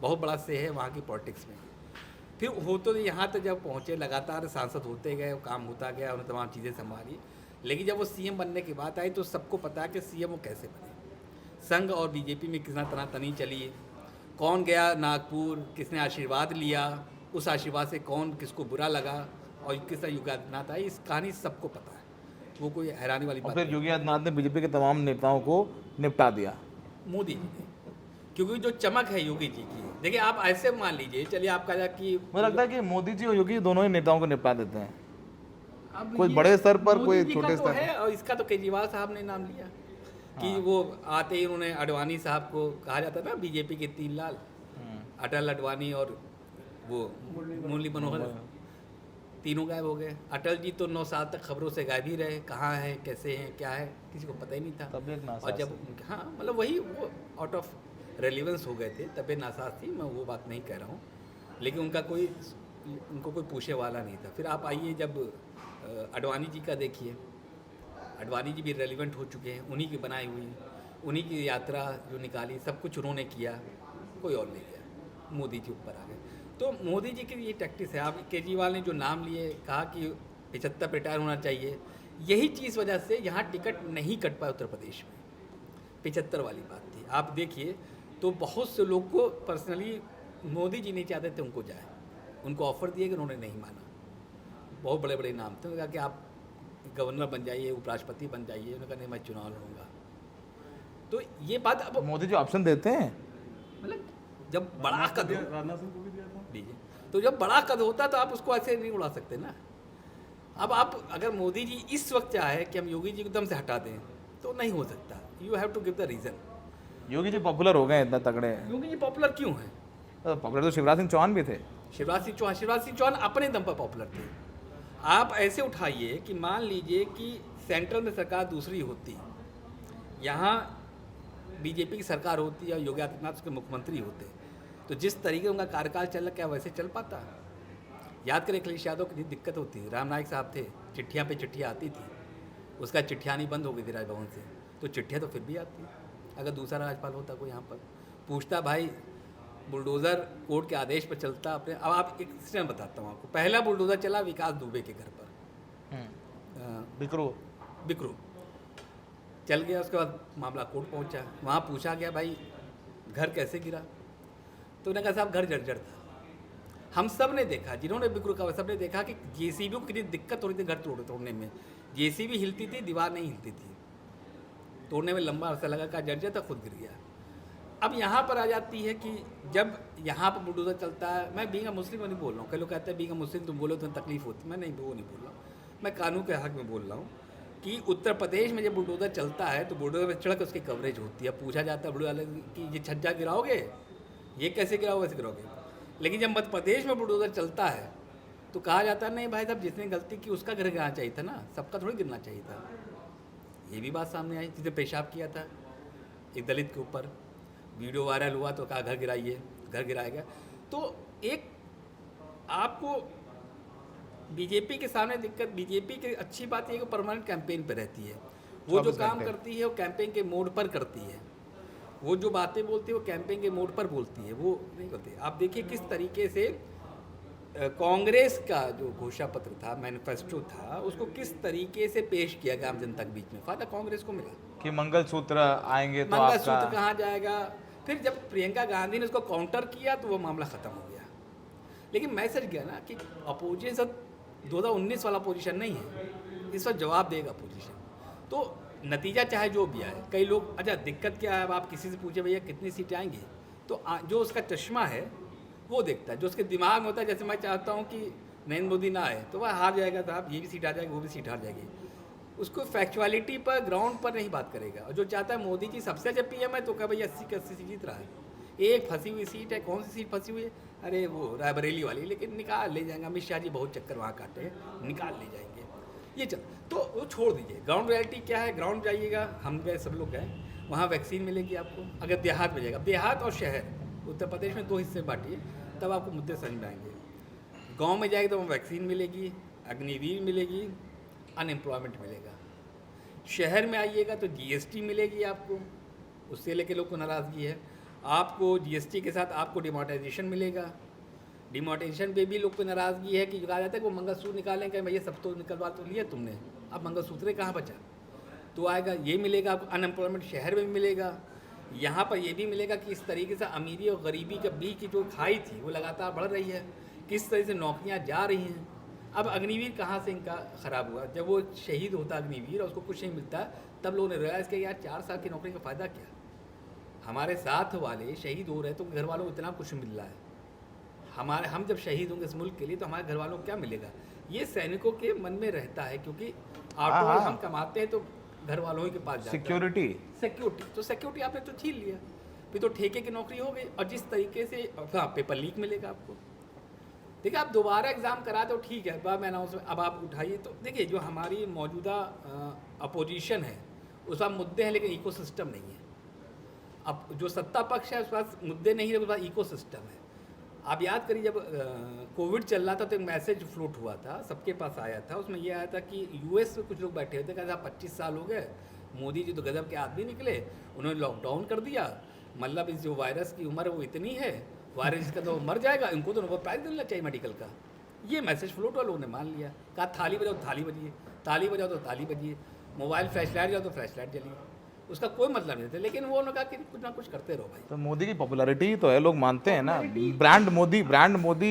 बहुत बड़ा से है वहाँ की पॉलिटिक्स में। फिर हो तो यहाँ तक जब पहुँचे, लगातार सांसद होते गए, काम होता गया, उन्होंने तमाम चीज़ें संभाली, लेकिन जब वो सीएम बनने की बात आई तो सबको पता है कि सीएम वो कैसे बने। संघ और बीजेपी में कितना तनातनी चली, कौन गया नागपुर, किसने आशीर्वाद लिया, उस आशीर्वाद से कौन किसको बुरा लगा और किस तरह योगी आदित्यनाथ आई, इस कहानी सबको पता है, वो कोई हैरानी वाली बात फिर योगी आदित्यनाथ ने बीजेपी के तमाम नेताओं को निपटा दिया, मोदी जी ने। क्योंकि जो चमक है योगी जी की देखिए आप ऐसे मान लीजिए, चलिए आप कहा कि मुझे लगता है कि मोदी जी और योगी दोनों ही नेताओं को निपटा देते हैं, अब कोई ये बड़े स्तर पर, मोदी कोई जी का छोटे तो स्तर है, और इसका तो केजरीवाल साहब ने नाम लिया कि वो आते ही उन्होंने अडवाणी साहब को कहा जाता था बीजेपी के 3 लाल, अटल, अडवाणी और वो मुरली मनोहर, तीनों गायब हो गए। अटल जी तो 9 साल तक खबरों से गायब ही रहे, कहाँ हैं, कैसे हैं, क्या है, किसी को पता ही नहीं था। तबीयत नासाज और जब हाँ मतलब वही वो आउट ऑफ रेलिवेंस हो गए थे, तबीयत नासाज थी, मैं वो बात नहीं कह रहा हूँ, लेकिन उनको कोई पूछे वाला नहीं था। फिर आप आइए जब अडवाणी जी का देखिए, अडवाणी जी भी रेलिवेंट हो चुके हैं, उन्हीं की बनाई हुई, उन्हीं की यात्रा जो निकाली, सब कुछ उन्होंने किया, कोई और नहीं किया, मोदी जी ऊपर आ गए। तो मोदी जी की ये टैक्टिस है। आप केजरीवाल ने जो नाम लिए, कहा कि 75 रिटायर होना चाहिए, यही चीज़ वजह से यहाँ टिकट नहीं कट पाया उत्तर प्रदेश में, 75 वाली बात थी। आप देखिए तो बहुत से लोग को पर्सनली मोदी जी नहीं चाहते थे उनको जाए, उनको ऑफर दिए कि उन्होंने नहीं माना। बहुत बड़े बड़े नाम थे, उन्होंने कहा कि आप गवर्नर बन जाइए, उपराष्ट्रपति बन जाइए, उन्होंने कहा नहीं मैं चुनाव लड़ूंगा। तो ये बात अब मोदी जी ऑप्शन देते हैं, मतलब जब बड़ा कद हो, राजनाथ सिंह को भी दिया था। दीजिए, तो जब बड़ा कद होता है तो आप उसको ऐसे नहीं उड़ा सकते ना। अब आप अगर मोदी जी इस वक्त चाहे कि हम योगी जी को एकदम से हटा दें तो नहीं हो सकता, you have to give the reason. Yogi ji popular हो गए इतना तगड़े हैं, योगी जी पॉपुलर क्यों हैं? पॉपुलर तो शिवराज सिंह चौहान भी थे। शिवराज सिंह चौहान अपने दम पर पॉपुलर थे। आप ऐसे उठाइए कि मान लीजिए कि सेंट्रल में सरकार दूसरी होती, यहाँ बीजेपी की सरकार होती और योगी आदित्यनाथ उसके मुख्यमंत्री होते, तो जिस तरीके उनका कार्यकाल चल, क्या वैसे चल पाता? याद करें अखिलेश यादव की दिक्कत होती, राम नाईक साहब थे, चिट्ठियाँ पे चिट्ठियाँ आती थी, उसका चिट्ठियाँ नहीं बंद हो गई थी राजभवन से, तो चिट्ठियाँ तो फिर भी आती। अगर दूसरा राज्यपाल होता कोई यहाँ पर पूछता, भाई बुलडोज़र कोर्ट के आदेश पर चलता अपने। अब आप एक इंसिडेंट बताता हूँ आपको। पहला बुलडोज़र चला विकास दुबे के घर पर, बिकरू चल गया, उसके बाद मामला कोर्ट पहुंचा, वहाँ पूछा गया भाई घर कैसे गिरा, तो उन्होंने कहा साहब घर जर्जर था। हम सब ने देखा, जिन्होंने बिक्रू का सब ने देखा कि जेसीबी को कितनी दिक्कत हो रही थी घर तोड़ने में, जेसीबी हिलती थी, दीवार नहीं हिलती थी, तोड़ने में लंबा अरसा लगा, का जर्जर था, खुद गिर गया। अब यहाँ पर आ जाती है कि जब यहाँ पर बुलडोज़र चलता है, मैं बीइंग अ मुस्लिम नहीं बोल रहा हूँ, कई लोग कहते हैं बीइंग अ मुस्लिम तुम बोलो तो तकलीफ होती, मैं नहीं वो नहीं बोल रहा हूँ, मैं कानून के हक में बोल रहा हूँ कि उत्तर प्रदेश में जब बुलडोज़र चलता है तो बुलडोज़र में चढ़ उसकी कवरेज होती है, पूछा जाता है बुलडोज़र कि ये छज्जा गिराओगे, ये कैसे गिराओगे, वैसे गिराओगे। लेकिन जब मध्य प्रदेश में बुलडोज़र चलता है तो कहा जाता है नहीं भाई साहब जिसने गलती की उसका घर गिरना चाहिए था ना, सबका थोड़ी गिरना चाहिए था। ये भी बात सामने आई, जिसने पेशाब किया था एक दलित के ऊपर, वीडियो वायरल हुआ तो कहा घर गिराइए, घर गिराया गया। तो एक आपको बीजेपी के सामने दिक्कत, बीजेपी की अच्छी बात ये कि परमानेंट कैंपेन पे रहती है, वो जो काम करती है वो कैंपेन के मोड पर करती है, वो जो बातें बोलती है वो कैंपेन के मोड पर बोलती है, वो नहीं करती। आप देखिए किस तरीके से कांग्रेस का जो घोषणा पत्र था, मैनिफेस्टो था, उसको किस तरीके से पेश किया गया आम जनता के बीच में, फायदा कांग्रेस को मिला कि मंगलसूत्र आएंगे तो मंगलसूत्र कहाँ जाएगा। फिर जब प्रियंका गांधी ने उसको काउंटर किया तो वो मामला ख़त्म हो गया। लेकिन मैसेज गया ना कि अपोजिशन 2019 वाला पोजीशन नहीं है, इस वक्त जवाब देगा अपोजिशन। तो नतीजा चाहे जो भी आए, कई लोग अच्छा दिक्कत क्या है, अब आप किसी से पूछे भैया कितनी सीटें आएंगी, तो जो उसका चश्मा है वो देखता है, जो उसके दिमाग में होता है। जैसे मैं चाहता हूँ कि नरेंद्र मोदी ना आए तो वह हार जाएगा साहब, ये भी सीट आ जाएगी, वो भी सीट हार जाएगी, उसको फैक्चुअलिटी पर ग्राउंड पर नहीं बात करेगा। और जो चाहता है मोदी जी सबसे अच्छा पीएम है तो क्या भैया 80 की 80 सीट जीत रहा है, एक फंसी हुई सीट है, कौन सी सीट फंसी हुई है, अरे वो रायबरेली वाली, लेकिन निकाल ले जाएंगे, अमित शाह जी बहुत चक्कर वहाँ काटे हैं, निकाल ले जाएंगे ये चल। तो वो छोड़ दीजिए, ग्राउंड रियलिटी क्या है, ग्राउंड जाइएगा, हम गए सब लोग गए, वहाँ वैक्सीन मिलेगी आपको। अगर देहात में जाएगा, देहात और शहर उत्तर प्रदेश में 2 हिस्से बांटिए तब आपको मुद्दे समझ में आएंगे। गाँव में जाएगी तो वहाँ वैक्सीन मिलेगी, अग्निवीर मिलेगी, अनएम्प्लॉयमेंट मिलेगा। शहर में आइएगा तो जीएसटी मिलेगी आपको, उससे लेके लोग को नाराज़गी है। आपको जीएसटी के साथ आपको डिमोनेटाइजेशन मिलेगा, डिमोनेटाइजेशन पे भी लोग को नाराज़गी है कि कहा जाता है कि वो मंगलसूत्र निकालें, कहीं भैया सब तो निकलवा तो लिया तुमने, अब मंगलसूत्र कहाँ बचा, तो आएगा ये मिलेगा आपको। अनएम्प्लॉयमेंट शहर में भी मिलेगा, यहाँ पर ये भी मिलेगा कि इस तरीके से अमीरी और गरीबी के बीच की जो खाई थी वो लगातार बढ़ रही है, किस तरह से नौकरियाँ जा रही हैं। अब अग्निवीर कहाँ से इनका ख़राब हुआ, जब वो शहीद होता अग्निवीर और उसको कुछ नहीं मिलता, तब लोगों ने रियलाइज़ किया यार 4 साल की नौकरी का फ़ायदा क्या। हमारे साथ वाले शहीद हो रहे तो घर वालों को इतना कुछ मिल रहा है। हम जब शहीद होंगे इस मुल्क के लिए तो हमारे घर वालों को क्या मिलेगा, ये सैनिकों के मन में रहता है, क्योंकि आफ्टर हम कमाते हैं तो घर वालों ही के पास जाता है। सिक्योरिटी तो सिक्योरिटी आपने तो छीन लिया, फिर तो ठेके की नौकरी हो गई। और जिस तरीके से पेपर लीक मिलेगा आपको, देखिए आप दोबारा एग्ज़ाम करा दो ठीक है, बाद में अनाउंसमेंट अब आप उठाइए। तो देखिए जो हमारी मौजूदा अपोजिशन है उस पास मुद्दे हैं लेकिन इकोसिस्टम नहीं है। अब जो सत्ता पक्ष है उस पास मुद्दे नहीं है, उस पास इकोसिस्टम है। आप याद करिए जब कोविड चल रहा था तो एक मैसेज फ्लोट हुआ था, सबके पास आया था, उसमें ये आया था कि यूएस में कुछ लोग बैठे हुए थे, कहते 25 साल हो गए, मोदी जी तो गजब के आदमी निकले, उन्होंने लॉकडाउन कर दिया, मतलब इस जो वायरस की उम्र वो इतनी है, वायरस का तो मर जाएगा, इनको तो नोबेल प्राइज़ मिलना चाहिए मेडिकल का। ये मैसेज फ्लोट हुआ, लोगों ने मान लिया, कहा थाली बजाओ थाली बजिए, ताली बजाओ तो ताली बजिए, मोबाइल फ्लैश लाइट जाओ तो फ्लैश लाइट जलिए, उसका कोई मतलब नहीं था। लेकिन वो उन्होंने कहा कि कुछ ना कुछ करते रहो भाई। तो मोदी की पॉपुलैरिटी तो है, लोग मानते हैं ना, ब्रांड मोदी ब्रांड मोदी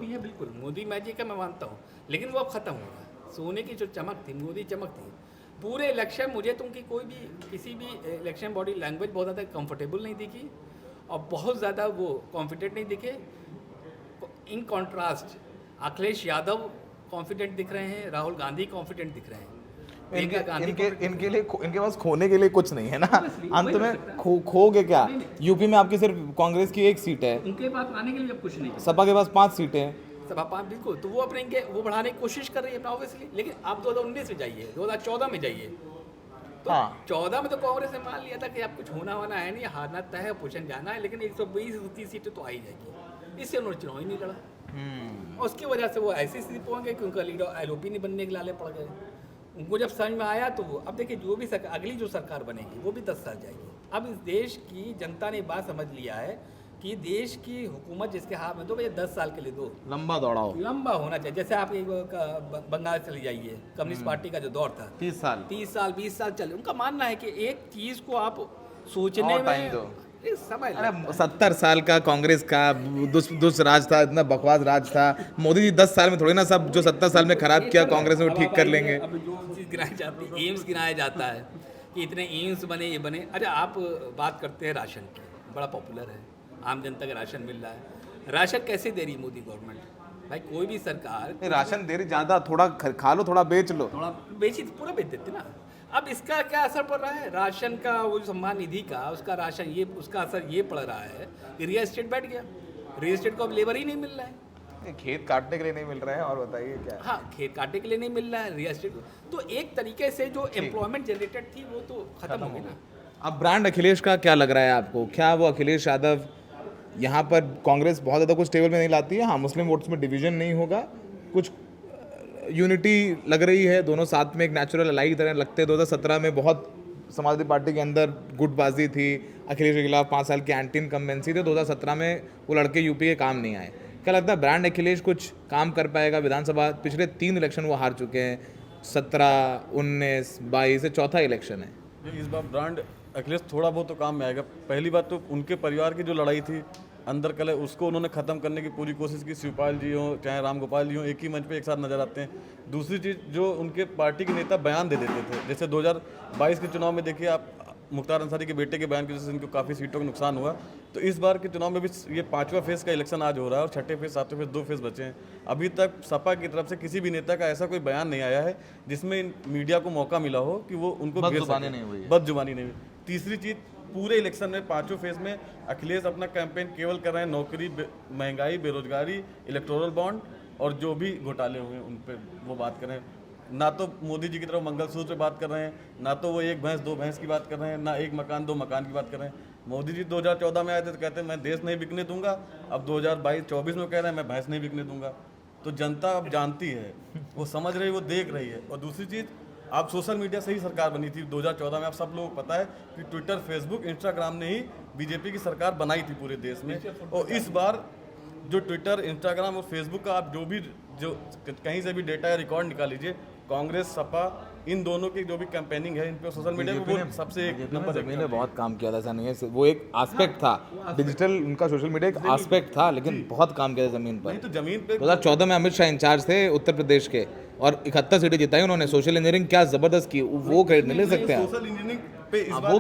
है, बिल्कुल मोदी मैजिक है, मैं मानता हूँ, लेकिन वो अब ख़त्म हो रहा है। सोने की जो चमक थी, मोदी चमक थी पूरे इलेक्शन, मुझे तो उनकी कोई भी किसी भी इलेक्शन बॉडी लैंग्वेज बहुत ज़्यादा कंफर्टेबल नहीं दिखी और बहुत ज़्यादा वो कॉन्फिडेंट नहीं दिखे। In contrast Akhilesh Yadav confident दिख रहे हैं, राहुल गांधी कॉन्फिडेंट दिख रहे हैं। इनके पास खोने के लिए कुछ नहीं है ना, अंत में खोगे क्या? यूपी में आपकी सिर्फ कांग्रेस की 1 सीट है, उनके पास आने के लिए अब कुछ नहीं है। सपा के पास 5 सीटें हैं, सपा 5 बिल्कुल, तो वो अपने वो बढ़ाने की कोशिश कर रही है अपना ऑब्वियसली। लेकिन आप 2019 में जाइए, 2014 में जाइए, तो 14 में तो कांग्रेस ने मान लिया था कि अब कुछ होना होना है नहीं, हारना तय है, अपोजिशन जाना है, लेकिन 120-130 सीटें तो आ ही जाएगी, इससे उन्होंने चुनाव ही नहीं लड़ा। और उसकी वजह से वो ऐसी स्थिति पहुँच गए कि उनका लीडर एलओपी नहीं बनने के लाले पड़ गए। उनको जब समझ में आया तो वो अब देखिए जो भी सरकार, अगली जो सरकार बनेगी वो भी 10 साल जाएगी। अब इस देश की जनता ने बात समझ लिया है कि देश की हुकूमत जिसके हाथ में दो भैया 10 साल के लिए दो, लंबा दौड़ाओ, लंबा होना चाहिए। जैसे आप बंगाल चली जाइए, कम्युनिस्ट पार्टी का जो दौर था 30 साल 20 साल चले, उनका मानना है कि एक चीज़ को आप सोचने में समय 70 साल का कांग्रेस का दुष्राज था, इतना बकवास राज था। मोदी जी 10 साल में थोड़ी ना सब जो 70 साल में खराब किया कांग्रेस ने वो ठीक कर लेंगे। अब जो चीज़ गिनाई जाती है, एम्स गिनाया जाता है कि इतने एम्स बने, ये बने। अच्छा आप बात करते हैं राशन की, बड़ा पॉपुलर है, आम जनता का राशन मिल रहा है। राशन कैसे दे रही मोदी गवर्नमेंट? भाई कोई भी सरकार राशन दे रही, ज़्यादा थोड़ा खा लो, थोड़ा बेच लो, थोड़ा बेची पूरा बेच देते ना। अब इसका क्या असर पड़ रहा है? राशन का वो जो सम्मान निधि का उसका राशन, ये उसका असर ये पड़ रहा है कि रियल एस्टेट बैठ गया, रियल एस्टेट को अब लेबर ही नहीं मिल रहा है, खेत काटने के लिए नहीं मिल रहे हैं। और बताइए क्या? हाँ, खेत काटने के लिए नहीं मिल रहा है रियल एस्टेट, तो एक तरीके से जो एम्प्लॉयमेंट जनरेटेड थी वो तो खत्म हो गई ना। अब ब्रांड अखिलेश का क्या लग रहा है आपको? क्या वो अखिलेश यादव यहाँ पर कांग्रेस बहुत ज़्यादा कुछ टेबल में नहीं लाती है? हाँ, मुस्लिम वोट्स में डिवीजन नहीं होगा, कुछ यूनिटी लग रही है, दोनों साथ में एक नेचुरल अलाई की तरह लगते हैं। 2017 में बहुत समाजवादी पार्टी के अंदर गुटबाजी थी, अखिलेश के खिलाफ 5 साल की एंटी इनकम्बेंसी थी। 2017 में वो लड़के यूपी के काम नहीं आए। क्या लगता है ब्रांड अखिलेश कुछ काम कर पाएगा? विधानसभा पिछले 3 इलेक्शन वो हार चुके हैं, 17, 19, 22 चौथा इलेक्शन है। इस बार ब्रांड अखिलेश थोड़ा बहुत तो काम में आएगा। पहली बात तो उनके परिवार की जो लड़ाई थी अंदर कलह, उसको उन्होंने ख़त्म करने की पूरी कोशिश की। शिवपाल जी हों चाहे राम गोपाल जी हों, एक ही मंच पे एक साथ नजर आते हैं। दूसरी चीज़, जो उनके पार्टी के नेता बयान दे देते थे, जैसे 2022 के चुनाव में देखिए आप, मुख्तार अंसारी के बेटे के बयान की वजह से इनको काफ़ी सीटों का नुकसान हुआ। तो इस बार के चुनाव में भी ये 5वां फेज़ का इलेक्शन आज हो रहा है और 6ठे फेज़ 7वें फेज़ 2 फेज़ बचे हैं। अभी तक सपा की तरफ से किसी भी नेता का ऐसा कोई बयान नहीं आया है जिसमें मीडिया को मौका मिला हो कि वो उनको बदजुबानी नहीं हुई। तीसरी चीज़, पूरे इलेक्शन में 5वें फेज़ में अखिलेश अपना कैंपेन केवल कर रहे हैं नौकरी, महंगाई, बेरोजगारी, इलेक्टोरल बॉन्ड और जो भी घोटाले हुए उन पर वो बात कर रहे हैं। ना तो मोदी जी की तरफ मंगलसूत्र पे बात कर रहे हैं, ना तो वो 1 भैंस 2 भैंस की बात कर रहे हैं, ना 1 मकान 2 मकान की बात कर रहे हैं। मोदी जी 2014 में आए थे तो कहते हैं मैं देश नहीं बिकने दूंगा, अब 2022-24 में कह रहे हैं मैं भैंस नहीं बिकने दूंगा। तो जनता अब जानती है, वो समझ रही है, वो देख रही है। और दूसरी चीज़, आप सोशल मीडिया से ही सरकार बनी थी 2014 में। आप सब लोगों को पता है कि ट्विटर, फेसबुक, इंस्टाग्राम ने ही बीजेपी की सरकार बनाई थी पूरे देश में। और इस बार जो ट्विटर, इंस्टाग्राम और फेसबुक का आप जो कहीं से भी डेटा या रिकॉर्ड निकाल लीजिए, कांग्रेस, सपा, इन दोनों की जो भी कैंपेनिंग है इन पे सोशल मीडिया पे वो सबसे एक नंबर ने बहुत काम किया था, ऐसा नहीं है, वो एक एस्पेक्ट था, डिजिटल उनका सोशल मीडिया एक एस्पेक्ट था, लेकिन बहुत काम किया था ज़मीन पर। नहीं तो ज़मीन पे 2014 में अमित शाह इंचार्ज थे उत्तर प्रदेश के और 71 सीटें जिताई उन्होंने। सोशल इंजीनियरिंग क्या ज़बरदस्त की, वो क्रेडिट नहीं ले सकते हैं। सोशल इंजीनियरिंग पे इस बार वो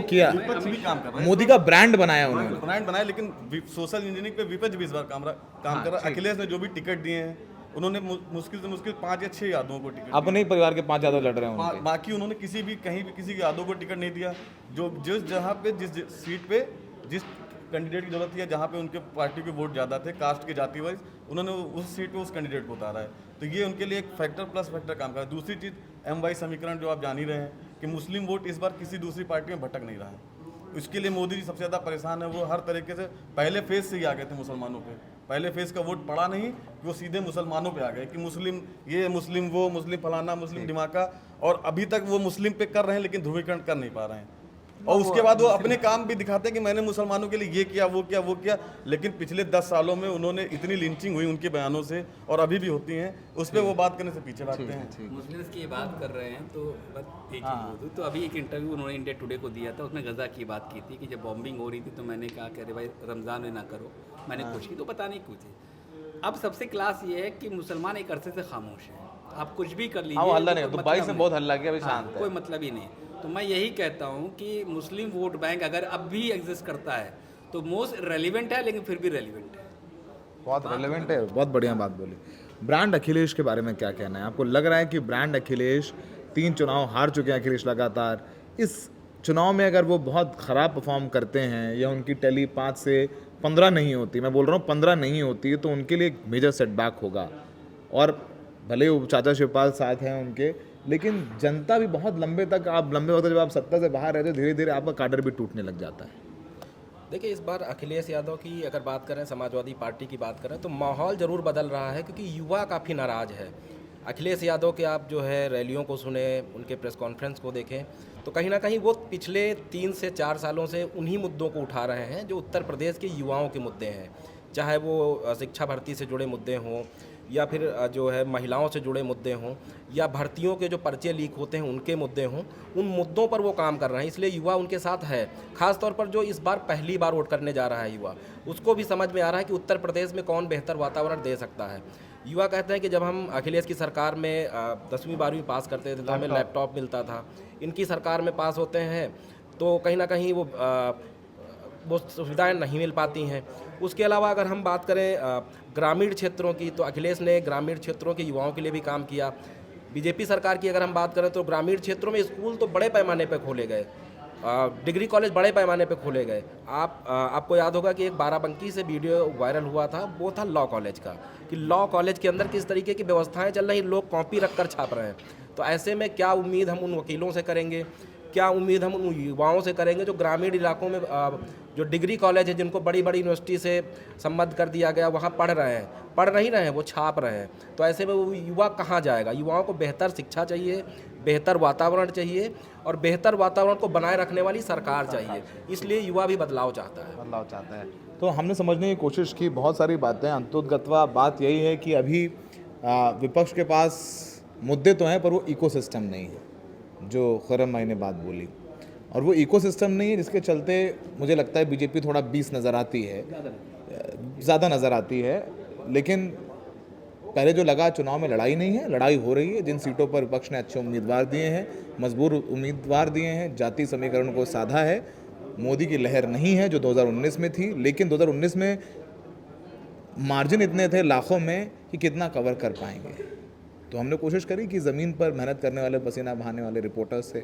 किया विपक्ष भी काम कर रहा है। मोदी का ब्रांड बनाया उन्होंने। ब्रांड बनाया, लेकिन सोशल इंजीनियरिंग पे विपक्ष भी इस बार काम कर रहा है। अखिलेश ने जो भी टिकट दिए हैं, उन्होंने मुश्किल से मुश्किल 5 या 6 यादवों को टिकट अपने ही परिवार के 5 यादव लड़ रहे हैं उनके। बाकी उन्होंने कहीं भी किसी यादव को टिकट नहीं दिया। जो जिस जहाँ पे जिस सीट पे जिस कैंडिडेट की जरूरत थी, जहाँ पे उनके पार्टी के वोट ज़्यादा थे, कास्ट के जाति वाइज, उन्होंने उस सीट पे उस कैंडिडेट को उतारा है। तो ये उनके लिए एक फैक्टर प्लस फैक्टर काम कर रहा है। दूसरी चीज़ MY समीकरण जो आप जान ही रहे हैं कि मुस्लिम वोट इस बार किसी दूसरी पार्टी में भटक नहीं रहा है। इसके लिए मोदी जी सबसे ज़्यादा परेशान है। वो हर तरीके से पहले फेज से ही आ गए थे मुसलमानों पे। पहले फेज का वोट पड़ा नहीं, वो सीधे मुसलमानों पे आ गए कि मुस्लिम ये, मुस्लिम वो, मुस्लिम फलाना, मुस्लिम धमाका। और अभी तक वो मुस्लिम पे कर रहे हैं, लेकिन ध्रुवीकरण कर नहीं पा रहे हैं। और उसके बाद वो अपने काम भी दिखाते हैं कि मैंने मुसलमानों के लिए ये किया, वो किया, वो किया। लेकिन पिछले 10 सालों में उन्होंने इतनी लिंचिंग हुई उनके बयानों से, और अभी भी होती हैं, उस पर वो बात करने से पीछे हटते हैं। मुस्लिम्स की बात कर रहे हैं तो बस एक चीज़ बोल दूं, तो अभी एक इंटरव्यू उन्होंने इंडिया टुडे को दिया था, उसमें गज़ा की बात की थी कि जब बॉम्बिंग हो रही थी तो मैंने कहा कि अरे भाई रमज़ान में ना करो, मैंने कुछ की तो पता नहीं कुछ है। अब सबसे क्लास ये है कि मुसलमान एक अरसे से खामोश हैं, आप कुछ भी कर लीजिए, हल्ला नहीं, कोई दुबई मतलब से बहुत हल्ला किया, अभी हाँ, शांत है। कोई मतलब ही नहीं। तो मैं यही कहता हूँ कि मुस्लिम वोट बैंक अगर अब भी एग्जिस्ट करता है तो मोस्ट रेलिवेंट है, लेकिन फिर भी रेलिवेंट है। बहुत रेलेवेंट है, बहुत बढ़िया बात बोली। ब्रांड अखिलेश के बारे में क्या कहना है? आपको लग रहा है कि ब्रांड अखिलेश 3 चुनाव हार चुके हैं अखिलेश लगातार, इस चुनाव में अगर वो बहुत ख़राब परफॉर्म करते हैं या उनकी टैली 5 से 15 नहीं होती, मैं बोल रहा हूँ 15 नहीं होती है, तो उनके लिए एक मेजर सेटबैक होगा। और भले ही चाचा शिवपाल साथ हैं उनके, लेकिन जनता भी बहुत लंबे वक्त जब आप सत्ता से बाहर रहते हो, धीरे धीरे आपका काडर भी टूटने लग जाता है। देखिए, इस बार अखिलेश यादव की अगर बात करें, समाजवादी पार्टी की बात करें, तो माहौल ज़रूर बदल रहा है, क्योंकि युवा काफ़ी नाराज़ है। अखिलेश यादव के आप जो है रैलियों को सुने, उनके प्रेस कॉन्फ्रेंस को देखें, तो कहीं ना कहीं वो पिछले 3 से 4 सालों से उन्हीं मुद्दों को उठा रहे हैं जो उत्तर प्रदेश के युवाओं के मुद्दे हैं। चाहे वो शिक्षा भर्ती से जुड़े मुद्दे हों, या फिर जो है महिलाओं से जुड़े मुद्दे हों, या भर्तियों के जो पर्चे लीक होते हैं उनके मुद्दे हों, उन मुद्दों पर वो काम कर रहे हैं। इसलिए युवा उनके साथ है। ख़ास तौर पर जो इस बार पहली बार वोट करने जा रहा है युवा, उसको भी समझ में आ रहा है कि उत्तर प्रदेश में कौन बेहतर वातावरण दे सकता है। युवा कहते हैं कि जब हम अखिलेश की सरकार में 10वीं 12वीं पास करते थे तो हमें लैपटॉप मिलता था, इनकी सरकार में पास होते हैं तो कहीं ना कहीं वो सुविधाएं नहीं मिल पाती हैं। उसके अलावा अगर हम बात करें ग्रामीण क्षेत्रों की, तो अखिलेश ने ग्रामीण क्षेत्रों के युवाओं के लिए भी काम किया। बीजेपी सरकार की अगर हम बात करें तो ग्रामीण क्षेत्रों में स्कूल तो बड़े पैमाने पर खोले गए, डिग्री कॉलेज बड़े पैमाने पर खोले गए। आपको याद होगा कि एक बाराबंकी से वीडियो वायरल हुआ था, वो था लॉ कॉलेज का, कि लॉ कॉलेज के अंदर किस तरीके की व्यवस्थाएं चल रही, लोग कॉपी रखकर छाप रहे हैं। तो ऐसे में क्या उम्मीद हम उन वकीलों से करेंगे, क्या उम्मीद हम उन युवाओं से करेंगे जो ग्रामीण इलाकों में जो डिग्री कॉलेज है, जिनको बड़ी बड़ी यूनिवर्सिटी से संबद्ध कर दिया गया, वहाँ पढ़ नहीं रहे हैं, वो छाप रहे हैं। तो ऐसे में वो युवा कहाँ जाएगा? युवाओं को बेहतर शिक्षा चाहिए, बेहतर वातावरण चाहिए, और बेहतर वातावरण को बनाए रखने वाली सरकार चाहिए। इसलिए युवा भी बदलाव चाहता है। तो हमने समझने की कोशिश की बहुत सारी बातें, अंततः बात यही है कि अभी विपक्ष के पास मुद्दे तो हैं, पर वो इकोसिस्टम नहीं है, जो खुर्रम भाई ने बात बोली। और वो इकोसिस्टम नहीं है, जिसके चलते मुझे लगता है बीजेपी थोड़ा 20 नज़र आती है, ज़्यादा नज़र आती है। लेकिन पहले जो लगा, चुनाव में लड़ाई नहीं है, लड़ाई हो रही है। जिन सीटों पर विपक्ष ने अच्छे उम्मीदवार दिए हैं, मजबूर उम्मीदवार दिए हैं, जाति समीकरण को साधा है। मोदी की लहर नहीं है जो 2019 में थी, लेकिन 2019 में मार्जिन इतने थे लाखों में कि कितना कवर कर पाएंगे। तो हमने कोशिश करी कि ज़मीन पर मेहनत करने वाले, पसीना बहाने वाले रिपोर्टर्स से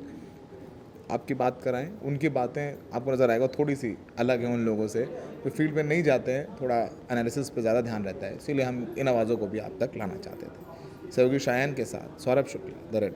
आपकी बात कराएं। उनकी बातें आपको नज़र आएगा थोड़ी सी अलग है उन लोगों से, जो फील्ड में नहीं जाते हैं, थोड़ा एनालिसिस पे ज़्यादा ध्यान रहता है। इसीलिए हम इन आवाज़ों को भी आप तक लाना चाहते थे। सहयोगी शायन के साथ सौरभ शुक्ला, द रेड।